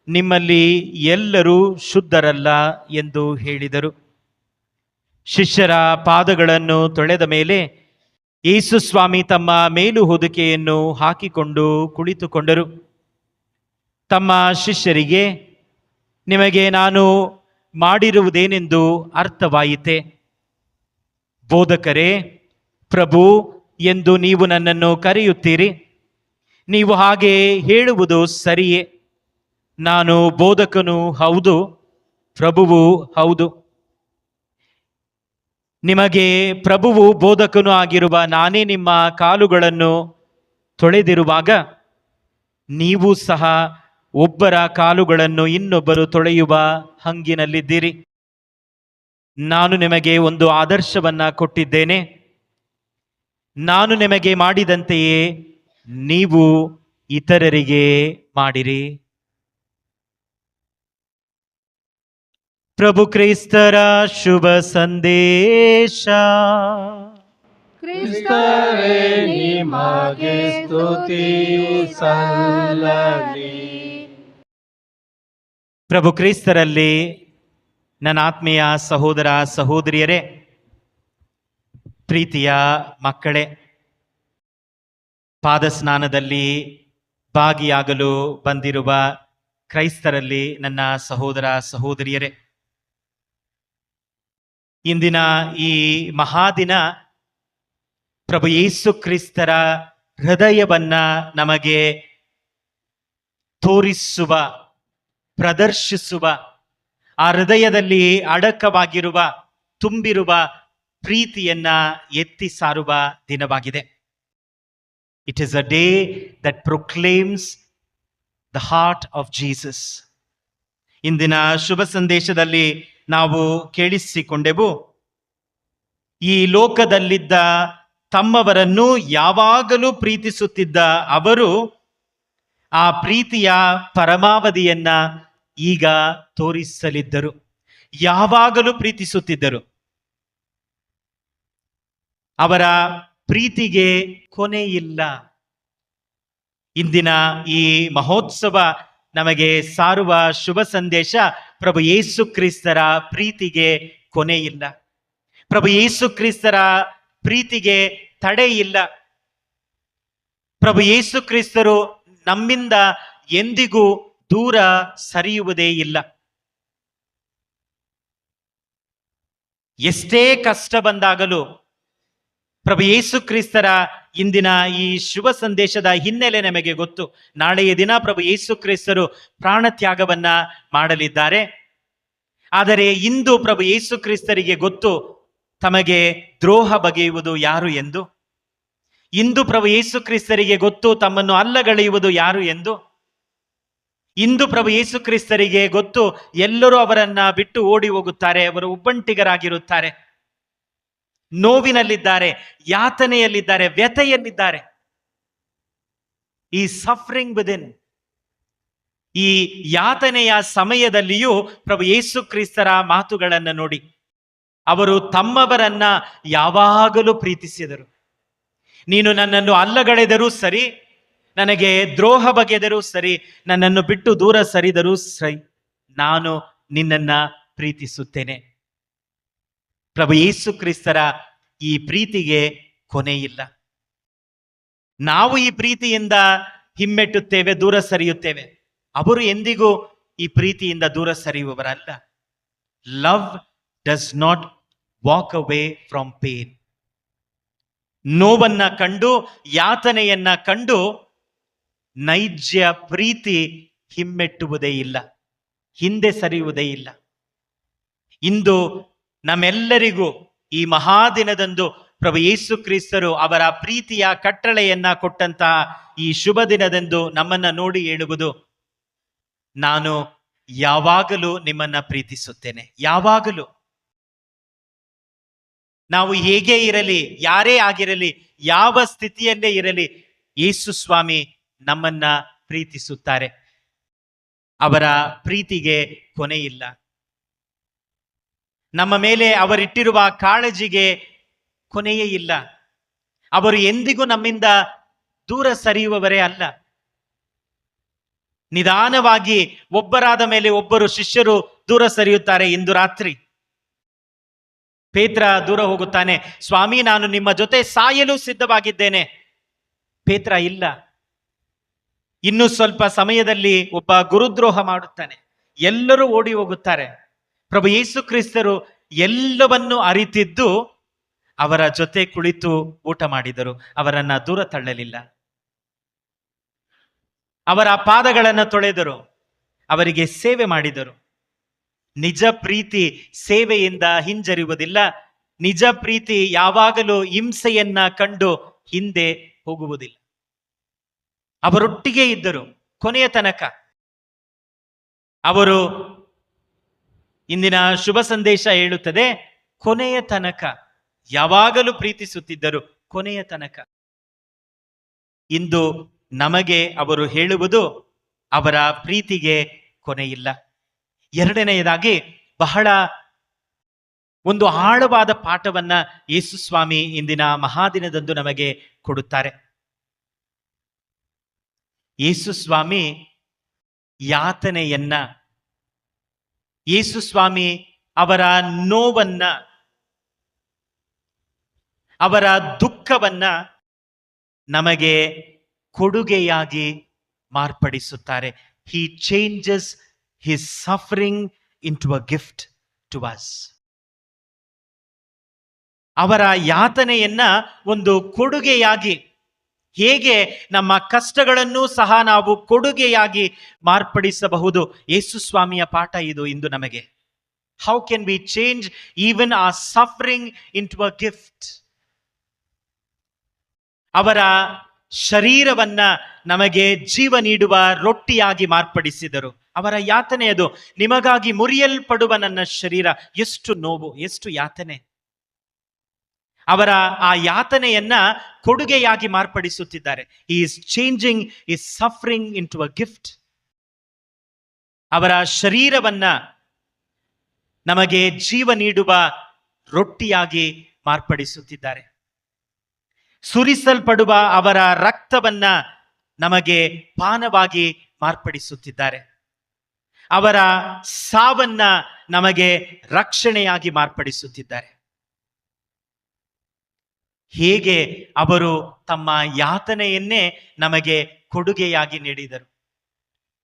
[SPEAKER 2] ನಿಮ್ಮಲ್ಲಿ ಎಲ್ಲರೂ ಶುದ್ಧರಲ್ಲ ಎಂದು ಹೇಳಿದರು. ಶಿಷ್ಯರ ಪಾದಗಳನ್ನು ತೊಳೆದ ಮೇಲೆ ಯೇಸು ಸ್ವಾಮಿ ತಮ್ಮ ಮೇಲು ಹೊದಿಕೆಯನ್ನು ಹಾಕಿಕೊಂಡು ಕುಳಿತುಕೊಂಡರು. ತಮ್ಮ ಶಿಷ್ಯರಿಗೆ, ನಿಮಗೆ ನಾನು ಮಾಡಿರುವುದೇನೆಂದು ಅರ್ಥವಾಯಿತೆ? ಬೋಧಕರೇ, ಪ್ರಭು ಎಂದು ನೀವು ನನ್ನನ್ನು ಕರೆಯುತ್ತೀರಿ. ನೀವು ಹಾಗೆ ಹೇಳುವುದು ಸರಿಯೇ. ನಾನು ಬೋಧಕನು ಹೌದು, ಪ್ರಭುವು ಹೌದು. ನಿಮಗೆ ಪ್ರಭುವು ಬೋಧಕನು ಆಗಿರುವ ನಾನೇ ನಿಮ್ಮ ಕಾಲುಗಳನ್ನು ತೊಳೆದಿರುವಾಗ ನೀವು ಸಹ ಒಬ್ಬರ ಕಾಲುಗಳನ್ನು ಇನ್ನೊಬ್ಬರು ತೊಳೆಯುವ ಹಂಗಿನಲ್ಲಿದ್ದೀರಿ. ನಾನು ನಿಮಗೆ ಒಂದು ಆದರ್ಶವನ್ನ ಕೊಟ್ಟಿದ್ದೇನೆ. ನಾನು ನಿಮಗೆ ಮಾಡಿದಂತೆಯೇ ನೀವು ಇತರರಿಗೆ ಮಾಡಿರಿ. ಪ್ರಭು ಕ್ರಿಸ್ತರ ಶುಭ ಸಂದೇಶ.
[SPEAKER 6] ಕ್ರಿಸ್ತರೇ ನಿಮಗೆ ಸ್ತುತಿಯು ಸಲ್ಲಲಿ.
[SPEAKER 2] ಪ್ರಭು ಕ್ರಿಸ್ತರಲ್ಲಿ ನನ್ನ ಆತ್ಮೀಯ ಸಹೋದರ ಸಹೋದರಿಯರೇ, ಪ್ರೀತಿಯ ಮಕ್ಕಳೇ, ಪಾದಸ್ನಾನದಲ್ಲಿ ಭಾಗಿಯಾಗಲು ಬಂದಿರುವ ಕ್ರೈಸ್ತರಲ್ಲಿ ನನ್ನ ಸಹೋದರ ಸಹೋದರಿಯರೇ, ಇಂದಿನ ಈ ಮಹಾದಿನ ಪ್ರಭು ಯೇಸು ಕ್ರಿಸ್ತರ ಹೃದಯವನ್ನ ನಮಗೆ ತೋರಿಸುವ, ಪ್ರದರ್ಶಿಸುವ, ಆ ಹೃದಯದಲ್ಲಿ ಅಡಕವಾಗಿರುವ, ತುಂಬಿರುವ ಪ್ರೀತಿಯನ್ನ ಎತ್ತಿ ಸಾರುವ ದಿನವಾಗಿದೆ. It is a day that proclaims the heart of Jesus. ಇಂದಿನ ಶುಭ ಸಂದೇಶದಲ್ಲಿ ನಾವು ಕೇಳಿಸಿಕೊಂಡೆವು, ಈ ಲೋಕದಲ್ಲಿದ್ದ ತಮ್ಮವರನ್ನು ಯಾವಾಗಲೂ ಪ್ರೀತಿಸುತ್ತಿದ್ದ ಅವರು ಆ ಪ್ರೀತಿಯ ಪರಮಾವಧಿಯನ್ನ ಈಗ ತೋರಿಸಲಿದ್ದರು. ಯಾವಾಗಲೂ ಪ್ರೀತಿಸುತ್ತಿದ್ದರು. ಅವರ ಪ್ರೀತಿಗೆ ಕೊನೆ ಇಲ್ಲ. ಇಂದಿನ ಈ ಮಹೋತ್ಸವ ನಮಗೆ ಸಾರುವ ಶುಭ ಸಂದೇಶ, ಪ್ರಭು ಯೇಸು ಕ್ರಿಸ್ತರ ಪ್ರೀತಿಗೆ ಕೊನೆ ಇಲ್ಲ. ಪ್ರಭು ಯೇಸು ಕ್ರಿಸ್ತರ ಪ್ರೀತಿಗೆ ತಡೆ ಇಲ್ಲ. ಪ್ರಭು ಯೇಸು ಕ್ರಿಸ್ತರು ನಮ್ಮಿಂದ ಎಂದಿಗೂ ದೂರ ಸರಿಯುವುದೇ ಇಲ್ಲ. ಎಷ್ಟೇ ಕಷ್ಟ ಬಂದಾಗಲೂ ಪ್ರಭು ಯೇಸು ಕ್ರಿಸ್ತರ ಇಂದಿನ ಈ ಶುಭ ಸಂದೇಶದ ಹಿನ್ನೆಲೆ ನಮಗೆ ಗೊತ್ತು. ನಾಳೆಯ ದಿನ ಪ್ರಭು ಯೇಸು ಕ್ರಿಸ್ತರು ಪ್ರಾಣ ತ್ಯಾಗವನ್ನ ಮಾಡಲಿದ್ದಾರೆ. ಆದರೆ ಇಂದು ಪ್ರಭು ಯೇಸು ಕ್ರಿಸ್ತರಿಗೆ ಗೊತ್ತು ತಮಗೆ ದ್ರೋಹ ಬಗೆಯುವುದು ಯಾರು ಎಂದು. ಇಂದು ಪ್ರಭು ಯೇಸು ಕ್ರಿಸ್ತರಿಗೆ ಗೊತ್ತು ತಮ್ಮನ್ನು ಅಲ್ಲಗಳೆಯುವುದು ಯಾರು ಎಂದು. ಇಂದು ಪ್ರಭು ಯೇಸು ಕ್ರಿಸ್ತರಿಗೆ ಗೊತ್ತು ಎಲ್ಲರೂ ಅವರನ್ನ ಬಿಟ್ಟು ಓಡಿ ಹೋಗುತ್ತಾರೆ, ಅವರು ಒಬ್ಬಂಟಿಗರಾಗಿರುತ್ತಾರೆ, ನೋವಿನಲ್ಲಿದ್ದಾರೆ, ಯಾತನೆಯಲ್ಲಿದ್ದಾರೆ, ವ್ಯಥೆಯಲ್ಲಿದ್ದಾರೆ. ಈ ಸಫರಿಂಗ್ ವಿದಿನ್, ಈ ಯಾತನೆಯ ಸಮಯದಲ್ಲಿಯೂ ಪ್ರಭು ಯೇಸು ಕ್ರಿಸ್ತರ ಮಾತುಗಳನ್ನು ನೋಡಿ. ಅವರು ತಮ್ಮವರನ್ನ ಯಾವಾಗಲೂ ಪ್ರೀತಿಸಿದರು. ನೀನು ನನ್ನನ್ನು ಅಲ್ಲಗಳೆದರೂ ಸರಿ, ನನಗೆ ದ್ರೋಹ ಬಗೆದರೂ ಸರಿ, ನನ್ನನ್ನು ಬಿಟ್ಟು ದೂರ ಸರಿದರೂ ಸರಿ, ನಾನು ನಿನ್ನನ್ನ ಪ್ರೀತಿಸುತ್ತೇನೆ. ಪ್ರಭು ಯೇಸು ಕ್ರಿಸ್ತರ ಈ ಪ್ರೀತಿಗೆ ಕೊನೆ ಇಲ್ಲ. ನಾವು ಈ ಪ್ರೀತಿಯಿಂದ ಹಿಮ್ಮೆಟ್ಟುತ್ತೇವೆ, ದೂರ ಸರಿಯುತ್ತೇವೆ. ಅವರು ಎಂದಿಗೂ ಈ ಪ್ರೀತಿಯಿಂದ ದೂರ ಸರಿಯುವವರಲ್ಲ. Love does not walk away from pain. ನೋವನ್ನ ಕಂಡು, ಯಾತನೆಯನ್ನ ಕಂಡು ನೈಜ ಪ್ರೀತಿ ಹಿಮ್ಮೆಟ್ಟುವುದೇ ಇಲ್ಲ, ಹಿಂದೆ ಸರಿಯುವುದೇ ಇಲ್ಲ. ಇಂದು ನಮ್ಮೆಲ್ಲರಿಗೂ ಈ ಮಹಾದಿನದಂದು ಪ್ರಭು ಯೇಸು ಕ್ರಿಸ್ತರು ಅವರ ಪ್ರೀತಿಯ ಕಟ್ಟಳೆಯನ್ನ ಕೊಟ್ಟಂತಹ ಈ ಶುಭ ದಿನದಂದು ನಮ್ಮನ್ನ ನೋಡಿ ಹೇಳುವುದು, ನಾನು ಯಾವಾಗಲೂ ನಿಮ್ಮನ್ನ ಪ್ರೀತಿಸುತ್ತೇನೆ. ಯಾವಾಗಲೂ ನಾವು ಹೇಗೆ ಇರಲಿ, ಯಾರೇ ಆಗಿರಲಿ, ಯಾವ ಸ್ಥಿತಿಯಲ್ಲೇ ಇರಲಿ, ಯೇಸು ಸ್ವಾಮಿ ನಮ್ಮನ್ನ ಪ್ರೀತಿಸುತ್ತಾರೆ. ಅವರ ಪ್ರೀತಿಗೆ ಕೊನೆ ಇಲ್ಲ. ನಮ್ಮ ಮೇಲೆ ಅವರಿಟ್ಟಿರುವ ಕಾಳಜಿಗೆ ಕೊನೆಯೇ ಇಲ್ಲ. ಅವರು ಎಂದಿಗೂ ನಮ್ಮಿಂದ ದೂರ ಸರಿಯುವವರೇ ಅಲ್ಲ. ನಿಧಾನವಾಗಿ ಒಬ್ಬರಾದ ಮೇಲೆ ಒಬ್ಬರು ಶಿಷ್ಯರು ದೂರ ಸರಿಯುತ್ತಾರೆ. ಇಂದು ರಾತ್ರಿ ಪೇತ್ರ ದೂರ ಹೋಗುತ್ತಾನೆ. ಸ್ವಾಮಿ, ನಾನು ನಿಮ್ಮ ಜೊತೆ ಸಾಯಲು ಸಿದ್ಧವಾಗಿದ್ದೇನೆ. ಪೇತ್ರ ಇಲ್ಲ, ಇನ್ನು ಸ್ವಲ್ಪ ಸಮಯದಲ್ಲಿ ಒಬ್ಬ ಗುರುದ್ರೋಹ ಮಾಡುತ್ತಾನೆ. ಎಲ್ಲರೂ ಓಡಿ ಹೋಗುತ್ತಾರೆ. ಪ್ರಭು ಯೇಸು ಕ್ರಿಸ್ತರು ಎಲ್ಲವನ್ನೂ ಅರಿತಿದ್ದು ಅವರ ಜೊತೆ ಕುಳಿತು ಊಟ ಮಾಡಿದರು. ಅವರನ್ನ ದೂರ ತಳ್ಳಲಿಲ್ಲ. ಅವರ ಪಾದಗಳನ್ನು ತೊಳೆದರು, ಅವರಿಗೆ ಸೇವೆ ಮಾಡಿದರು. ನಿಜ ಪ್ರೀತಿ ಸೇವೆಯಿಂದ ಹಿಂಜರಿಯುವುದಿಲ್ಲ. ನಿಜ ಪ್ರೀತಿ ಯಾವಾಗಲೂ ಹಿಂಸೆಯನ್ನ ಕಂಡು ಹಿಂದೆ ಹೋಗುವುದಿಲ್ಲ. ಅವರೊಟ್ಟಿಗೆ ಇದ್ದರು ಕೊನೆಯ ತನಕ. ಅವರು ಇಂದಿನ ಶುಭ ಸಂದೇಶ ಹೇಳುತ್ತದೆ, ಕೊನೆಯ ತನಕ ಯಾವಾಗಲೂ ಪ್ರೀತಿಸುತ್ತಿದ್ದರು, ಕೊನೆಯ ತನಕ. ಇಂದು ನಮಗೆ ಅವರು ಹೇಳುವುದು, ಅವರ ಪ್ರೀತಿಗೆ ಕೊನೆಯಿಲ್ಲ. ಎರಡನೆಯದಾಗಿ, ಬಹಳ ಒಂದು ಆಳವಾದ ಪಾಠವನ್ನ ಯೇಸು ಸ್ವಾಮಿ ಇಂದಿನ ಮಹಾದಿನದಂದು ನಮಗೆ ಕೊಡುತ್ತಾರೆ. ಯೇಸು ಸ್ವಾಮಿ ಯಾತನೆಯನ್ನ, ಯೇಸು ಸ್ವಾಮಿ ಅವರ ನೋವನ್ನ, ಅವರ ದುಃಖವನ್ನ ನಮಗೆ ಕೊಡುಗೆಯಾಗಿ ಮಾರ್ಪಡಿಸುತ್ತಾರೆ. He changes his suffering into a gift to us. ಅವರ ಯಾತನೆಯನ್ನ ಒಂದು ಕೊಡುಗೆಯಾಗಿ, ಹೇಗೆ ನಮ್ಮ ಕಷ್ಟಗಳನ್ನು ಸಹ ನಾವು ಕೊಡುಗೆಯಾಗಿ ಮಾರ್ಪಡಿಸಬಹುದು, ಯೇಸು ಸ್ವಾಮಿಯ ಪಾಠ ಇದು ಇಂದು ನಮಗೆ. How can we change even our suffering into a gift? ಅವರ ಶರೀರವನ್ನ ನಮಗೆ ಜೀವ ನೀಡುವ ರೊಟ್ಟಿಯಾಗಿ ಮಾರ್ಪಡಿಸಿದರು. ಅವರ ಯಾತನೆ ಅದು. ನಿಮಗಾಗಿ ಮುರಿಯಲ್ಪಡುವ ನನ್ನ ಶರೀರ, ಎಷ್ಟು ನೋವು, ಎಷ್ಟು ಯಾತನೆ. ಅವರ ಆ ಯಾತನೆಯನ್ನ ಕೊಡುಗೆಯಾಗಿ ಮಾರ್ಪಡಿಸುತ್ತಿದ್ದಾರೆ. He is changing his suffering into a gift. ಅವರ ಶರೀರವನ್ನ ನಮಗೆ ಜೀವ ನೀಡುವ ರೊಟ್ಟಿಯಾಗಿ ಮಾರ್ಪಡಿಸುತ್ತಿದ್ದಾರೆ. ಸುರಿಸಲ್ಪಡುವ ಅವರ ರಕ್ತವನ್ನ ನಮಗೆ ಪಾನವಾಗಿ ಮಾರ್ಪಡಿಸುತ್ತಿದ್ದಾರೆ. ಅವರ ಸಾವನ್ನ ನಮಗೆ ರಕ್ಷಣೆಯಾಗಿ ಮಾರ್ಪಡಿಸುತ್ತಿದ್ದಾರೆ. ಹೇಗೆ ಅವರು ತಮ್ಮ ಯಾತನೆಯನ್ನೇ ನಮಗೆ ಕೊಡುಗೆಯಾಗಿ ನೀಡಿದರು.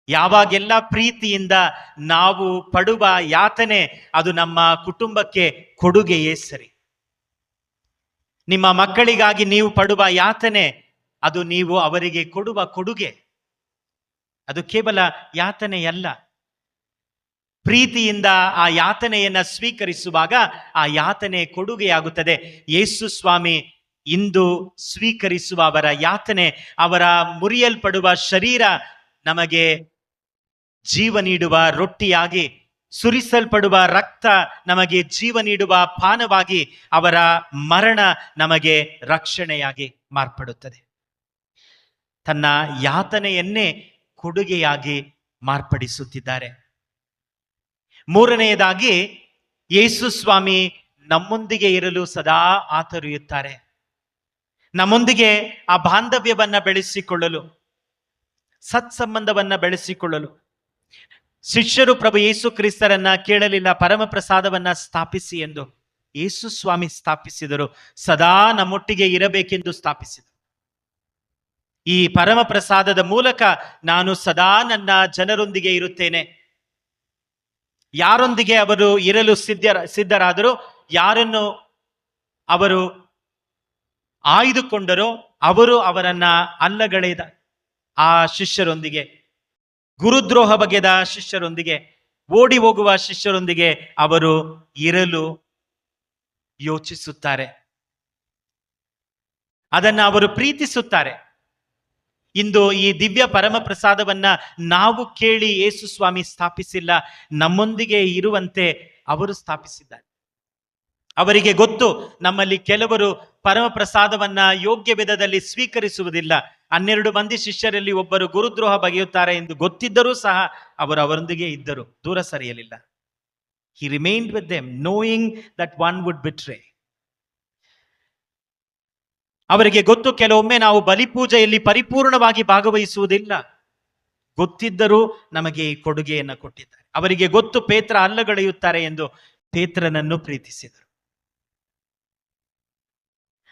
[SPEAKER 2] ಯಾವಾಗೆಲ್ಲ ಪ್ರೀತಿಯಿಂದ ನಾವು ಪಡುವ ಯಾತನೆ ಅದು ನಮ್ಮ ಕುಟುಂಬಕ್ಕೆ ಕೊಡುಗೆಯೇ ಸರಿ. ನಿಮ್ಮ ಮಕ್ಕಳಿಗಾಗಿ ನೀವು ಪಡುವ ಯಾತನೆ ಅದು ನೀವು ಅವರಿಗೆ ಕೊಡುವ ಕೊಡುಗೆ. ಅದು ಕೇವಲ ಯಾತನೆಯಲ್ಲ. ಪ್ರೀತಿಯಿಂದ ಆ ಯಾತನೆಯನ್ನ ಸ್ವೀಕರಿಸುವಾಗ ಆ ಯಾತನೆ ಕೊಡುಗೆಯಾಗುತ್ತದೆ. ಯೇಸು ಸ್ವಾಮಿ ಇಂದು ಸ್ವೀಕರಿಸುವ ಅವರ ಯಾತನೆ, ಅವರ ಮುರಿಯಲ್ಪಡುವ ಶರೀರ ನಮಗೆ ಜೀವ ನೀಡುವ ರೊಟ್ಟಿಯಾಗಿ, ಸುರಿಸಲ್ಪಡುವ ರಕ್ತ ನಮಗೆ ಜೀವ ನೀಡುವ ಪಾನವಾಗಿ, ಅವರ ಮರಣ ನಮಗೆ ರಕ್ಷಣೆಯಾಗಿ ಮಾರ್ಪಡುತ್ತದೆ. ತನ್ನ ಯಾತನೆಯನ್ನೇ ಕೊಡುಗೆಯಾಗಿ ಮಾರ್ಪಡಿಸುತ್ತಿದ್ದಾರೆ. ಮೂರನೆಯದಾಗಿ, ಯೇಸು ಸ್ವಾಮಿ ನಮ್ಮೊಂದಿಗೆ ಇರಲು ಸದಾ ಆತುರಿಯುತ್ತಾರೆ. ನಮ್ಮೊಂದಿಗೆ ಆ ಬಾಂಧವ್ಯವನ್ನ ಬೆಳೆಸಿಕೊಳ್ಳಲು, ಸತ್ಸಂಬಂಧವನ್ನ ಬೆಳೆಸಿಕೊಳ್ಳಲು. ಶಿಷ್ಯರು ಪ್ರಭು ಯೇಸು ಕ್ರಿಸ್ತರನ್ನ ಕೇಳಲಿಲ್ಲ, ಪರಮ ಪ್ರಸಾದವನ್ನ ಸ್ಥಾಪಿಸಿ ಎಂದು. ಯೇಸು ಸ್ವಾಮಿ ಸ್ಥಾಪಿಸಿದರು. ಸದಾ ನಮ್ಮೊಟ್ಟಿಗೆ ಇರಬೇಕೆಂದು ಸ್ಥಾಪಿಸಿದರು. ಈ ಪರಮ ಪ್ರಸಾದದ ಮೂಲಕ ನಾನು ಸದಾ ನನ್ನ ಜನರೊಂದಿಗೆ ಇರುತ್ತೇನೆ. ಯಾರೊಂದಿಗೆ ಅವರು ಇರಲು ಸಿದ್ಧರಾದರೂ, ಯಾರನ್ನು ಅವರು ಆಯ್ದುಕೊಂಡರೋ ಅವರು ಅವರನ್ನ ಅಲ್ಲಗಳೆದ ಆ ಶಿಷ್ಯರೊಂದಿಗೆ, ಗುರುದ್ರೋಹ ಬಗೆದ ಶಿಷ್ಯರೊಂದಿಗೆ, ಓಡಿ ಹೋಗುವ ಶಿಷ್ಯರೊಂದಿಗೆ ಅವರು ಇರಲು ಯೋಚಿಸುತ್ತಾರೆ. ಅದನ್ನ ಅವರು ಪ್ರೀತಿಸುತ್ತಾರೆ. ಇಂದು ಈ ದಿವ್ಯ ಪರಮ ಪ್ರಸಾದವನ್ನ ನಾವು ಕೇಳಿ ಯೇಸು ಸ್ವಾಮಿ ಸ್ಥಾಪಿಸಿಲ್ಲ, ನಮ್ಮೊಂದಿಗೆ ಇರುವಂತೆ ಅವರು ಸ್ಥಾಪಿಸಿದ್ದಾರೆ. ಅವರಿಗೆ ಗೊತ್ತು, ನಮ್ಮಲ್ಲಿ ಕೆಲವರು ಪರಮ ಪ್ರಸಾದವನ್ನ ಯೋಗ್ಯ ವಿಧದಲ್ಲಿ ಸ್ವೀಕರಿಸುವುದಿಲ್ಲ. 12 ಮಂದಿ ಶಿಷ್ಯರಲ್ಲಿ ಒಬ್ಬರು ಗುರುದ್ರೋಹ ಬಗೆಯುತ್ತಾರೆ ಎಂದು ಗೊತ್ತಿದ್ದರೂ ಸಹ ಅವರು ಅವರೊಂದಿಗೆ ಇದ್ದರು, ದೂರ ಸರಿಯಲಿಲ್ಲ. He remained with them, knowing that one would betray. ಅವರಿಗೆ ಗೊತ್ತು, ಕೆಲವೊಮ್ಮೆ ನಾವು ಬಲಿಪೂಜೆಯಲ್ಲಿ ಪರಿಪೂರ್ಣವಾಗಿ ಭಾಗವಹಿಸುವುದಿಲ್ಲ. ಗೊತ್ತಿದ್ದರೂ ನಮಗೆ ಈ ಕೊಡುಗೆಯನ್ನು ಕೊಟ್ಟಿದ್ದಾರೆ. ಅವರಿಗೆ ಗೊತ್ತು ಪೇತ್ರ ಹಲ್ಲಗಳೆಯುತ್ತಾರೆ ಎಂದು ಪೇತ್ರನನ್ನು ಪ್ರೀತಿಸಿದರು.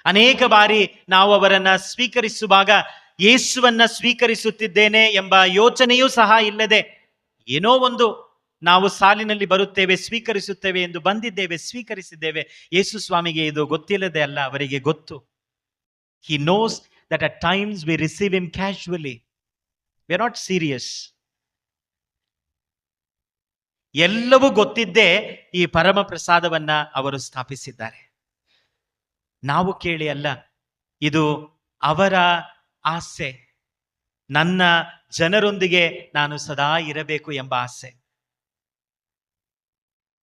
[SPEAKER 2] ಅನೇಕ ಬಾರಿ ನಾವು ಅವರನ್ನ ಸ್ವೀಕರಿಸುವಾಗ ಯೇಸುವನ್ನ ಸ್ವೀಕರಿಸುತ್ತಿದ್ದೇನೆ ಎಂಬ ಯೋಚನೆಯೂ ಸಹ ಇಲ್ಲದೆ ಏನೋ ಒಂದು ನಾವು ಸಾಲಿನಲ್ಲಿ ಬರುತ್ತೇವೆ, ಸ್ವೀಕರಿಸುತ್ತೇವೆ ಎಂದು ಬಂದಿದ್ದೇವೆ, ಸ್ವೀಕರಿಸಿದ್ದೇವೆ. ಯೇಸು ಸ್ವಾಮಿಗೆ ಇದು ಗೊತ್ತಿಲ್ಲದೆ ಅಲ್ಲ, ಅವರಿಗೆ ಗೊತ್ತು. He knows that at times we receive him casually. We are not serious. ಎಲ್ಲವೂ ಗೊತ್ತಿದ್ದೇ ಈ ಪರಮ ಪ್ರಸಾದವನ್ನ ಅವರು ಸ್ಥಾಪಿಸಿದ್ದಾರೆ. ನಾವು ಕೇಳಿ ಅಲ್ಲ, ಇದು ಅವರ ಆಸೆ. ನನ್ನ ಜನರೊಂದಿಗೆ ನಾನು ಸದಾ ಇರಬೇಕು ಎಂಬ ಆಸೆ.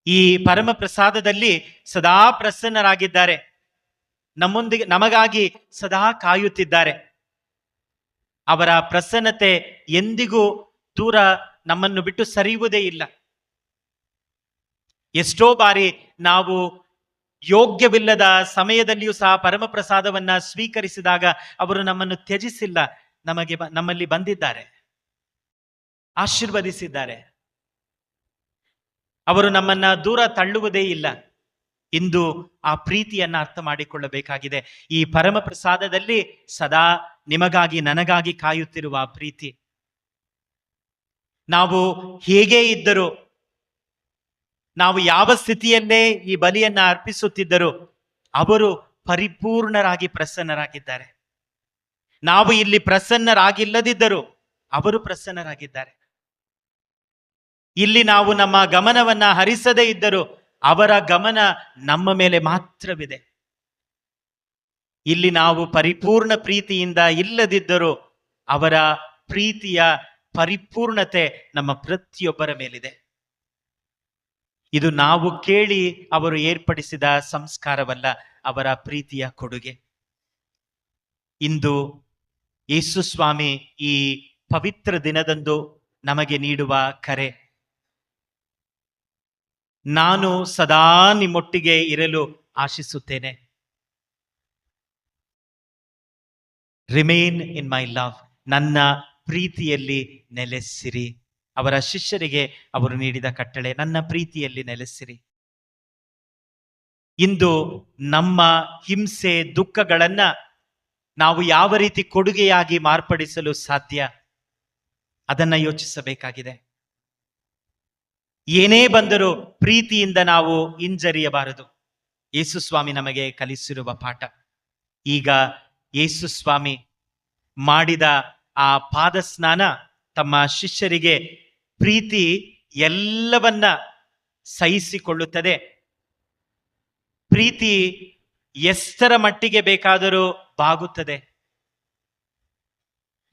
[SPEAKER 2] ಈ ಪರಮ ಪ್ರಸಾದದಲ್ಲಿ ಸದಾ ಪ್ರಸನ್ನರಾಗಿದ್ದಾರೆ, ನಮಗಾಗಿ ಸದಾ ಕಾಯುತ್ತಿದ್ದಾರೆ. ಅವರ ಪ್ರಸನ್ನತೆ ಎಂದಿಗೂ ದೂರ ನಮ್ಮನ್ನು ಬಿಟ್ಟು ಸರಿಯುವುದೇ ಇಲ್ಲ. ಎಷ್ಟೋ ಬಾರಿ ನಾವು ಯೋಗ್ಯವಿಲ್ಲದ ಸಮಯದಲ್ಲಿಯೂ ಸಹ ಪರಮ ಪ್ರಸಾದವನ್ನ ಸ್ವೀಕರಿಸಿದಾಗ ಅವರು ನಮ್ಮನ್ನು ತ್ಯಜಿಸಿಲ್ಲ, ನಮ್ಮಲ್ಲಿ ಬಂದಿದ್ದಾರೆ, ಆಶೀರ್ವದಿಸಿದ್ದಾರೆ. ಅವರು ನಮ್ಮನ್ನ ದೂರ ತಳ್ಳುವುದೇ ಇಲ್ಲ. ಇಂದು ಆ ಪ್ರೀತಿಯನ್ನ ಅರ್ಥ ಮಾಡಿಕೊಳ್ಳಬೇಕಾಗಿದೆ. ಈ ಪರಮ ಪ್ರಸಾದದಲ್ಲಿ ಸದಾ ನಿಮಗಾಗಿ ನನಗಾಗಿ ಕಾಯುತ್ತಿರುವ ಆ ಪ್ರೀತಿ. ನಾವು ಹೇಗೆ ಇದ್ದರೂ, ನಾವು ಯಾವ ಸ್ಥಿತಿಯಲ್ಲೇ ಈ ಬಲಿಯನ್ನ ಅರ್ಪಿಸುತ್ತಿದ್ದರೂ ಅವರು ಪರಿಪೂರ್ಣರಾಗಿ ಪ್ರಸನ್ನರಾಗಿದ್ದಾರೆ. ನಾವು ಇಲ್ಲಿ ಪ್ರಸನ್ನರಾಗಿಲ್ಲದಿದ್ದರೂ ಅವರು ಪ್ರಸನ್ನರಾಗಿದ್ದಾರೆ. ಇಲ್ಲಿ ನಾವು ನಮ್ಮ ಗಮನವನ್ನ ಹರಿಸದೇ ಇದ್ದರೂ ಅವರ ಗಮನ ನಮ್ಮ ಮೇಲೆ ಮಾತ್ರವಿದೆ. ಇಲ್ಲಿ ನಾವು ಪರಿಪೂರ್ಣ ಪ್ರೀತಿಯಿಂದ ಇಲ್ಲದಿದ್ದರೂ ಅವರ ಪ್ರೀತಿಯ ಪರಿಪೂರ್ಣತೆ ನಮ್ಮ ಪ್ರತಿಯೊಬ್ಬರ ಮೇಲಿದೆ. ಇದು ನಾವು ಕೇಳಿ ಅವರು ಏರ್ಪಡಿಸಿದ ಸಂಸ್ಕಾರವಲ್ಲ, ಅವರ ಪ್ರೀತಿಯ ಕೊಡುಗೆ. ಇಂದು ಯೇಸು ಸ್ವಾಮಿ ಈ ಪವಿತ್ರ ದಿನದಂದು ನಮಗೆ ನೀಡುವ ಕರೆ, ನಾನು ಸದಾ ನಿಮ್ಮೊಟ್ಟಿಗೆ ಇರಲು ಆಶಿಸುತ್ತೇನೆ. ರಿಮೇನ್ ಇನ್ ಮೈ ಲವ್, ನನ್ನ ಪ್ರೀತಿಯಲ್ಲಿ ನೆಲೆಸಿರಿ. ಅವರ ಶಿಷ್ಯರಿಗೆ ಅವರು ನೀಡಿದ ಕಟ್ಟಳೆ, ನನ್ನ ಪ್ರೀತಿಯಲ್ಲಿ ನೆಲೆಸಿರಿ. ಇಂದು ನಮ್ಮ ಹಿಂಸೆ ದುಃಖಗಳನ್ನ ನಾವು ಯಾವ ರೀತಿ ಕೊಡುಗೆಯಾಗಿ ಮಾರ್ಪಡಿಸಲು ಸಾಧ್ಯ, ಅದನ್ನ ಯೋಚಿಸಬೇಕಾಗಿದೆ. ಏನೇ ಬಂದರೂ ಪ್ರೀತಿಯಿಂದ ನಾವು ಹಿಂಜರಿಯಬಾರದು. ಯೇಸು ಸ್ವಾಮಿ ನಮಗೆ ಕಲಿಸಿರುವ ಪಾಠ. ಈಗ ಯೇಸು ಸ್ವಾಮಿ ಮಾಡಿದ ಆ ಪಾದ ಸ್ನಾನ ತಮ್ಮ ಶಿಷ್ಯರಿಗೆ ಪ್ರೀತಿ ಎಲ್ಲವನ್ನ ಸಹಿಸಿಕೊಳ್ಳುತ್ತದೆ. ಪ್ರೀತಿ ಎಷ್ಟರ ಮಟ್ಟಿಗೆ ಬೇಕಾದರೂ ಬಾಗುತ್ತದೆ,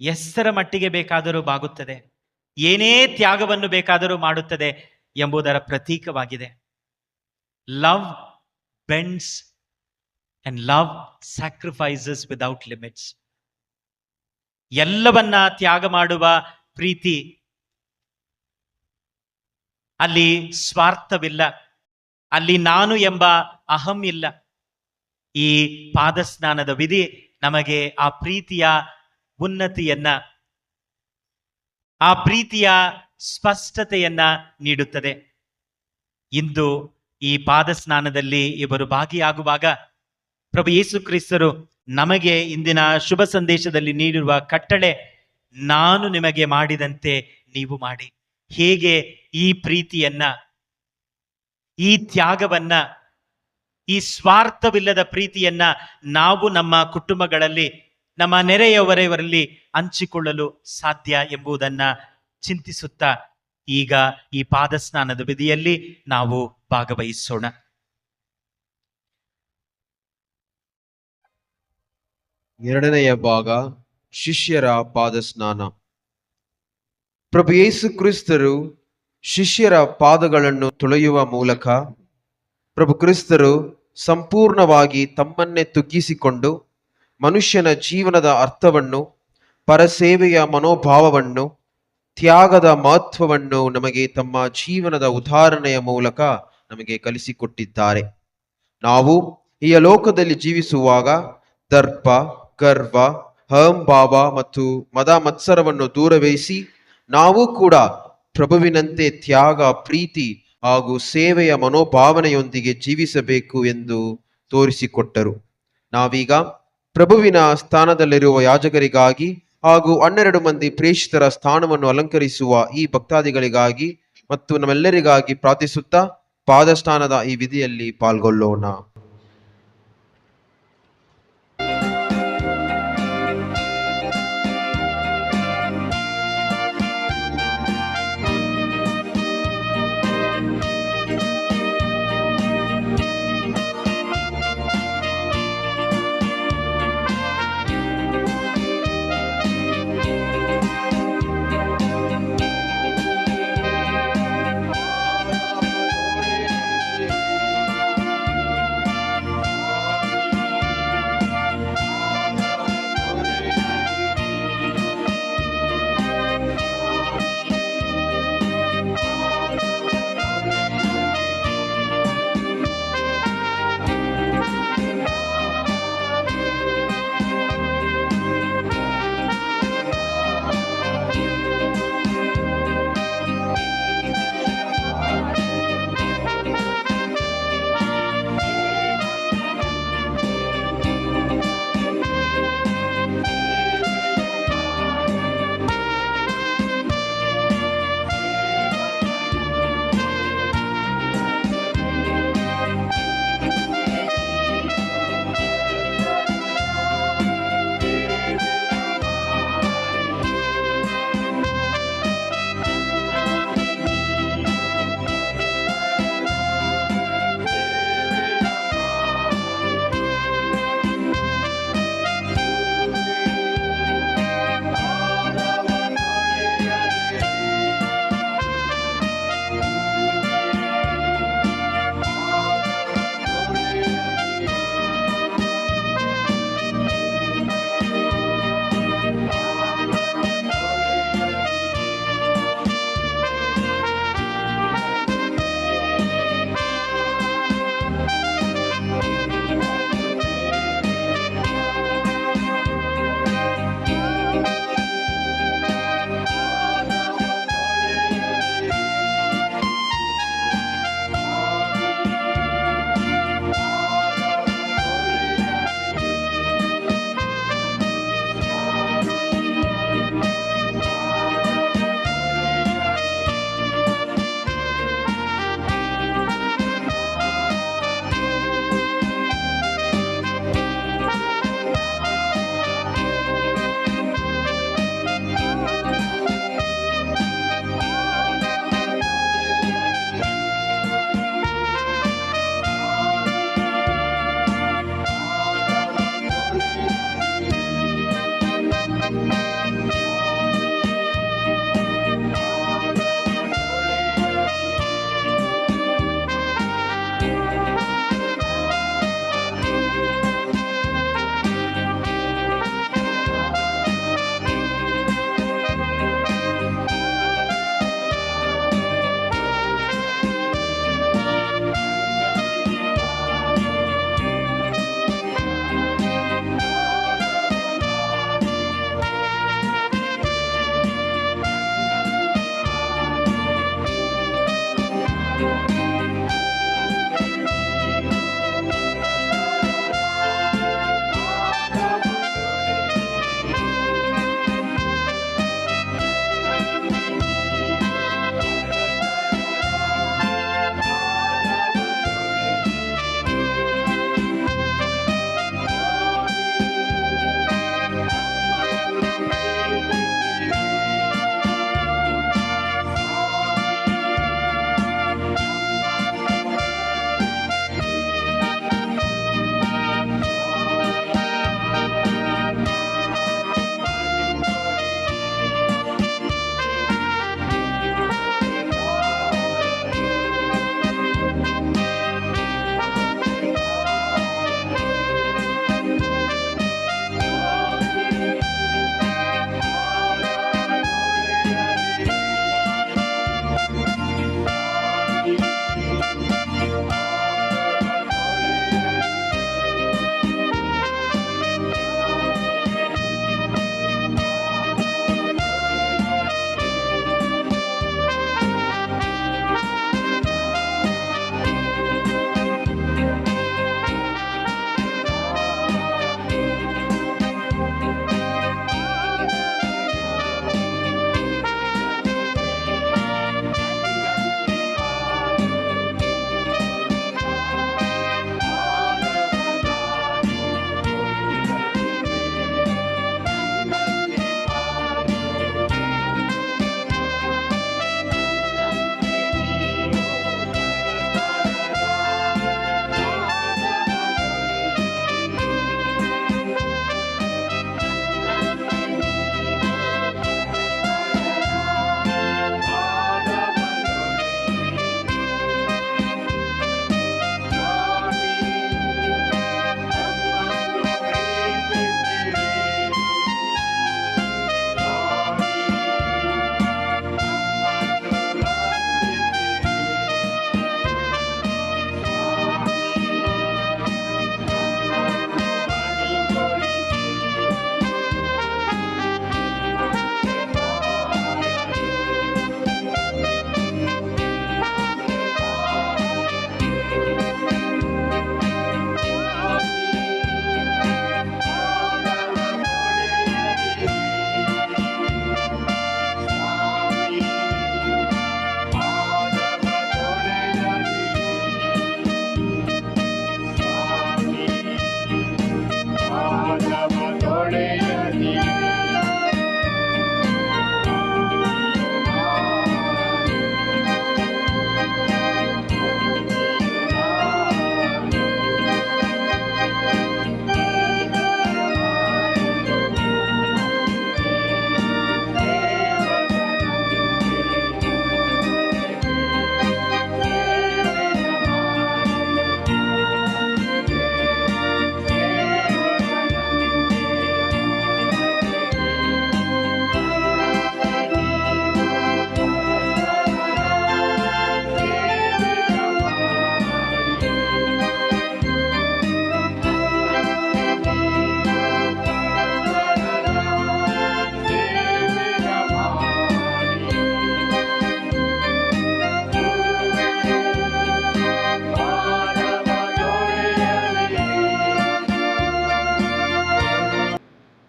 [SPEAKER 2] ಎಷ್ಟರ ಮಟ್ಟಿಗೆ ಬೇಕಾದರೂ ಬಾಗುತ್ತದೆ, ಏನೇ ತ್ಯಾಗವನ್ನು ಬೇಕಾದರೂ ಮಾಡುತ್ತದೆ ಎಂಬುದರ ಪ್ರತೀಕವಾಗಿದೆ. Love bends and love sacrifices without limits. ಎಲ್ಲವನ್ನ ತ್ಯಾಗ ಮಾಡುವ ಪ್ರೀತಿ, ಅಲ್ಲಿ ಸ್ವಾರ್ಥವಿಲ್ಲ, ಅಲ್ಲಿ ನಾನು ಎಂಬ ಅಹಂ ಇಲ್ಲ. ಈ ಪಾದಸ್ನಾನದ ವಿಧಿ ನಮಗೆ ಆ ಪ್ರೀತಿಯ ಉನ್ನತಿಯನ್ನ, ಆ ಪ್ರೀತಿಯ ಸ್ಪಷ್ಟತೆಯನ್ನ ನೀಡುತ್ತದೆ. ಇಂದು ಈ ಪಾದಸ್ನಾನದಲ್ಲಿ ಇವರು ಭಾಗಿಯಾಗುವಾಗ ಪ್ರಭು ಯೇಸು ಕ್ರಿಸ್ತರು ನಮಗೆ ಇಂದಿನ ಶುಭ ಸಂದೇಶದಲ್ಲಿ ನೀಡಿರುವ ಕಟ್ಟಳೆ, ನಾನು ನಿಮಗೆ ಮಾಡಿದಂತೆ ನೀವು ಮಾಡಿ. ಹೇಗೆ ಈ ಪ್ರೀತಿಯನ್ನ, ಈ ತ್ಯಾಗವನ್ನ, ಈ ಸ್ವಾರ್ಥವಿಲ್ಲದ ಪ್ರೀತಿಯನ್ನ ನಾವು ನಮ್ಮ ಕುಟುಂಬಗಳಲ್ಲಿ, ನಮ್ಮ ನೆರೆಯವರೆಯವರಲ್ಲಿ ಹಂಚಿಕೊಳ್ಳಲು ಸಾಧ್ಯ ಎಂಬುದನ್ನ ಚಿಂತಿಸುತ್ತಾ ಈಗ ಈ ಪಾದಸ್ನಾನದ ವಿಧಿಯಲ್ಲಿ ನಾವು ಭಾಗವಹಿಸೋಣ.
[SPEAKER 1] ಎರಡನೆಯ ಭಾಗ, ಶಿಷ್ಯರ ಪಾದಸ್ನಾನ. ಪ್ರಭು ಯೇಸು ಕ್ರಿಸ್ತರು ಶಿಷ್ಯರ ಪಾದಗಳನ್ನು ತೊಳೆಯುವ ಮೂಲಕ ಪ್ರಭು ಕ್ರಿಸ್ತರು ಸಂಪೂರ್ಣವಾಗಿ ತಮ್ಮನ್ನೇ ತುಗ್ಗಿಸಿಕೊಂಡು ಮನುಷ್ಯನ ಜೀವನದ ಅರ್ಥವನ್ನು, ಪರಸೇವೆಯ ಮನೋಭಾವವನ್ನು, ತ್ಯಾಗದ ಮಹತ್ವವನ್ನು ನಮಗೆ ತಮ್ಮ ಜೀವನದ ಉದಾಹರಣೆಯ ಮೂಲಕ ನಮಗೆ ಕಲಿಸಿಕೊಟ್ಟಿದ್ದಾರೆ. ನಾವು ಈ ಲೋಕದಲ್ಲಿ ಜೀವಿಸುವಾಗ ದರ್ಪ, ಗರ್ವ, ಅಹಂಭಾವ ಮತ್ತು ಮದ ಮತ್ಸರವನ್ನು ದೂರವಿರಿಸಿ ನಾವು ಕೂಡ ಪ್ರಭುವಿನಂತೆ ತ್ಯಾಗ, ಪ್ರೀತಿ ಹಾಗೂ ಸೇವೆಯ ಮನೋಭಾವನೆಯೊಂದಿಗೆ ಜೀವಿಸಬೇಕು ಎಂದು ತೋರಿಸಿಕೊಟ್ಟರು. ನಾವೀಗ ಪ್ರಭುವಿನ ಸ್ಥಾನದಲ್ಲಿರುವ ಯಾಜಕರಿಗಾಗಿ ಹಾಗೂ 12 ಮಂದಿ ಪ್ರೇಷಿತರ ಸ್ಥಾನವನ್ನು ಅಲಂಕರಿಸುವ ಈ ಭಕ್ತಾದಿಗಳಿಗಾಗಿ ಮತ್ತು ನಮ್ಮೆಲ್ಲರಿಗಾಗಿ ಪ್ರಾರ್ಥಿಸುತ್ತಾ ಪಾದಸ್ನಾನದ ಈ ವಿಧಿಯಲ್ಲಿ ಪಾಲ್ಗೊಳ್ಳೋಣ.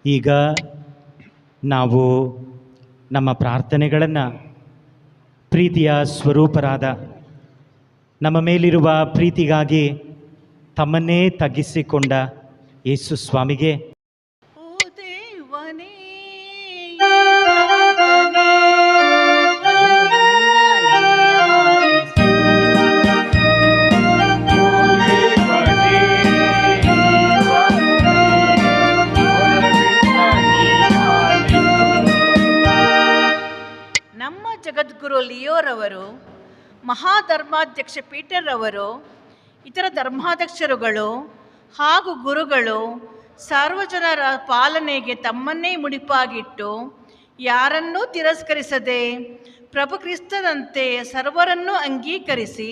[SPEAKER 2] ಈಗ ನಾವು ನಮ್ಮ ಪ್ರಾರ್ಥನೆಗಳನ್ನು ಪ್ರೀತಿಯ ಸ್ವರೂಪರಾದ ನಮ್ಮ ಮೇಲಿರುವ ಪ್ರೀತಿಗಾಗಿ ತಮ್ಮನ್ನೇ ತಗ್ಗಿಸಿಕೊಂಡ ಯೇಸು ಸ್ವಾಮಿಗೆ
[SPEAKER 6] ಓ ದೇವನೇ ನಮ್ಮ ಜಗದ್ಗುರು ಲಿಯೋರವರು, ಮಹಾಧರ್ಮಾಧ್ಯಕ್ಷ ಪೀಟರ್ ಅವರು, ಇತರ ಧರ್ಮಾಧ್ಯಕ್ಷರುಗಳು ಹಾಗೂ ಗುರುಗಳು ಸಾರ್ವಜನರ ಪಾಲನೆಗೆ ತಮ್ಮನ್ನೇ ಮುಡಿಪಾಗಿಟ್ಟು ಯಾರನ್ನೂ ತಿರಸ್ಕರಿಸದೆ ಪ್ರಭು ಕ್ರಿಸ್ತನಂತೆ ಸರ್ವರನ್ನೂ ಅಂಗೀಕರಿಸಿ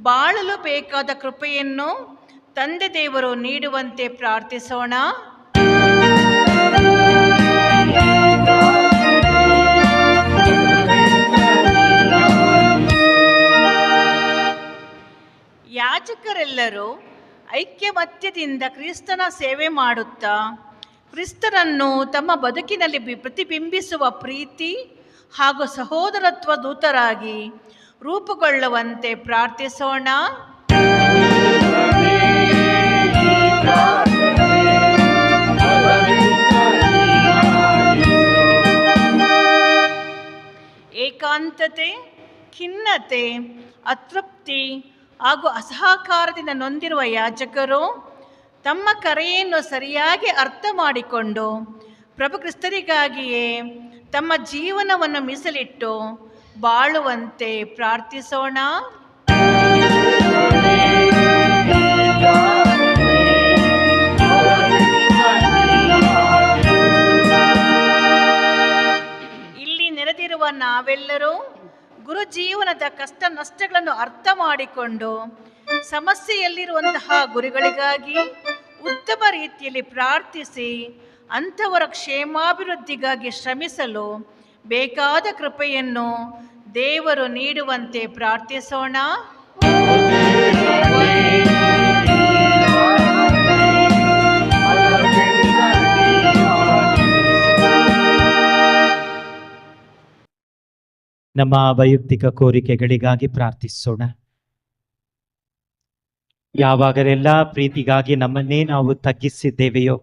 [SPEAKER 6] ಬಾಳಲು ಬೇಕಾದ ಕೃಪೆಯನ್ನು ತಂದೆ ದೇವರು ನೀಡುವಂತೆ ಪ್ರಾರ್ಥಿಸೋಣ. ಯಾಜಕರೆಲ್ಲರೂ ಐಕ್ಯಮತ್ಯದಿಂದ ಕ್ರಿಸ್ತನ ಸೇವೆ ಮಾಡುತ್ತಾ ಕ್ರಿಸ್ತನನ್ನು ತಮ್ಮ ಬದುಕಿನಲ್ಲಿ ಪ್ರತಿಬಿಂಬಿಸುವ ಪ್ರೀತಿ ಹಾಗೂ ಸಹೋದರತ್ವ ದೂತರಾಗಿ ರೂಪುಗೊಳ್ಳುವಂತೆ ಪ್ರಾರ್ಥಿಸೋಣ. ಏಕಾಂತತೆ, ಖಿನ್ನತೆ, ಅತೃಪ್ತಿ ಹಾಗೂ ಅಸಹಕಾರದಿಂದ ನೊಂದಿರುವ ಯಾಜಕರು ತಮ್ಮ ಕರೆಯನ್ನು ಸರಿಯಾಗಿ ಅರ್ಥ ಮಾಡಿಕೊಂಡು ಪ್ರಭು ಕ್ರಿಸ್ತರಿಗಾಗಿಯೇ ತಮ್ಮ ಜೀವನವನ್ನು ಮೀಸಲಿಟ್ಟು ಬಾಳುವಂತೆ ಪ್ರಾರ್ಥಿಸೋಣ. ಇಲ್ಲಿ ನೆರೆದಿರುವ ನಾವೆಲ್ಲರೂ ಗುರು ಜೀವನದ ಕಷ್ಟ ನಷ್ಟಗಳನ್ನು ಅರ್ಥ ಮಾಡಿಕೊಂಡು ಸಮಸ್ಯೆಯಲ್ಲಿರುವಂತಹ ಗುರುಗಳಿಗಾಗಿ ಉತ್ತಮ ರೀತಿಯಲ್ಲಿ ಪ್ರಾರ್ಥಿಸಿ ಅಂಥವರ ಕ್ಷೇಮಾಭಿವೃದ್ಧಿಗಾಗಿ ಶ್ರಮಿಸಲು ಬೇಕಾದ ಕೃಪೆಯನ್ನು ದೇವರು ನೀಡುವಂತೆ ಪ್ರಾರ್ಥಿಸೋಣ.
[SPEAKER 2] ನಮ್ಮ ವೈಯಕ್ತಿಕ ಕೋರಿಕೆಗಳಿಗಾಗಿ ಪ್ರಾರ್ಥಿಸೋಣ. ಯಾವಾಗಲೆಲ್ಲ ಪ್ರೀತಿಗಾಗಿ ನಮ್ಮನ್ನೇ ನಾವು ತಗ್ಗಿಸಿದ್ದೇವೆಯೋ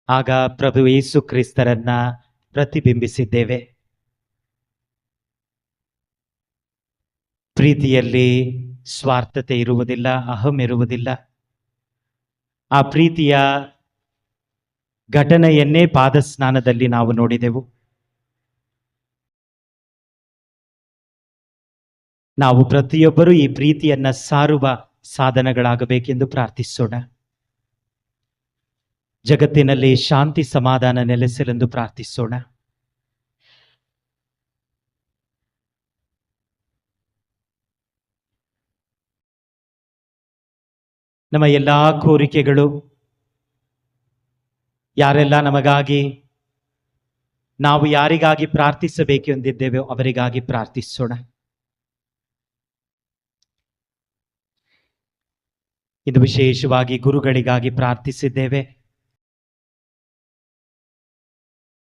[SPEAKER 2] ಆಗ ಪ್ರಭು ಯೇಸು ಕ್ರಿಸ್ತರನ್ನ ಪ್ರತಿಬಿಂಬಿಸಿದ್ದೇವೆ. ಪ್ರೀತಿಯಲ್ಲಿ ಸ್ವಾರ್ಥತೆ ಇರುವುದಿಲ್ಲ, ಅಹಂ ಇರುವುದಿಲ್ಲ. ಆ ಪ್ರೀತಿಯ ಘಟನೆಯನ್ನೇ ಪಾದಸ್ನಾನದಲ್ಲಿ ನಾವು ನೋಡಿದೆವು. ನಾವು ಪ್ರತಿಯೊಬ್ಬರೂ ಈ ಪ್ರೀತಿಯನ್ನ ಸಾರುವ ಸಾಧನಗಳಾಗಬೇಕೆಂದು ಪ್ರಾರ್ಥಿಸೋಣ. ಜಗತ್ತಿನಲ್ಲಿ ಶಾಂತಿ ಸಮಾಧಾನ ನೆಲೆಸಲೆಂದು ಪ್ರಾರ್ಥಿಸೋಣ. ನಮ್ಮ ಎಲ್ಲಾ ಕೋರಿಕೆಗಳು ಯಾರೆಲ್ಲ ನಮಗಾಗಿ, ನಾವು ಯಾರಿಗಾಗಿ ಪ್ರಾರ್ಥಿಸಬೇಕೆಂದಿದ್ದೇವೋ ಅವರಿಗಾಗಿ ಪ್ರಾರ್ಥಿಸೋಣ. ಇದು ವಿಶೇಷವಾಗಿ ಗುರುಗಳಿಗಾಗಿ ಪ್ರಾರ್ಥಿಸಿದ್ದೇವೆ.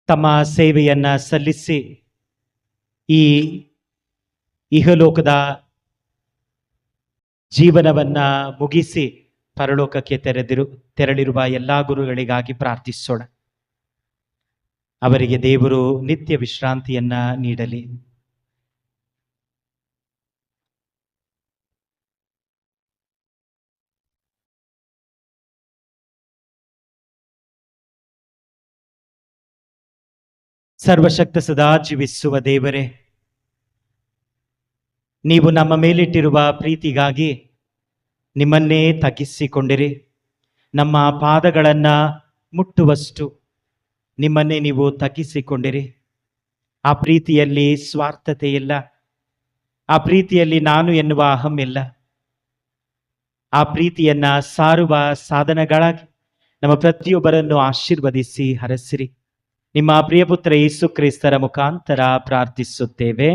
[SPEAKER 2] ತಮ್ಮ ಸೇವೆಯನ್ನ ಸಲ್ಲಿಸಿ ಈ ಇಹಲೋಕದ ಜೀವನವನ್ನ ಮುಗಿಸಿ ಪರಲೋಕಕ್ಕೆ ತೆರಳಿರುವ ಎಲ್ಲಾ ಗುರುಗಳಿಗಾಗಿ ಪ್ರಾರ್ಥಿಸೋಣ. ಅವರಿಗೆ ದೇವರು ನಿತ್ಯ ವಿಶ್ರಾಂತಿಯನ್ನ ನೀಡಲಿ. ಸರ್ವಶಕ್ತ ಸದಾ ಜೀವಿಸುವ ದೇವರೇ, ನೀವು ನಮ್ಮ ಮೇಲಿಟ್ಟಿರುವ ಪ್ರೀತಿಗಾಗಿ ನಿಮ್ಮನ್ನೇ ತಗ್ಗಿಸಿಕೊಂಡಿರಿ. ನಮ್ಮ ಪಾದಗಳನ್ನ ಮುಟ್ಟುವಷ್ಟು ನಿಮ್ಮನ್ನೇ ನೀವು ತಗ್ಗಿಸಿಕೊಂಡಿರಿ. ಆ ಪ್ರೀತಿಯಲ್ಲಿ ಸ್ವಾರ್ಥತೆ ಇಲ್ಲ, ಆ ಪ್ರೀತಿಯಲ್ಲಿ ನಾನು ಎನ್ನುವ ಅಹಂ ಇಲ್ಲ. ಆ ಪ್ರೀತಿಯನ್ನ ಸಾರುವ ಸಾಧನಗಳಾಗಿ ನಮ್ಮ ಪ್ರತಿಯೊಬ್ಬರನ್ನು ಆಶೀರ್ವದಿಸಿ ಹರಸಿರಿ. ನಿಮ್ಮ ಪ್ರಿಯಪುತ್ರ ಯೇಸು ಕ್ರಿಸ್ತರ ಮುಖಾಂತರ ಪ್ರಾರ್ಥಿಸುತ್ತೇವೆ.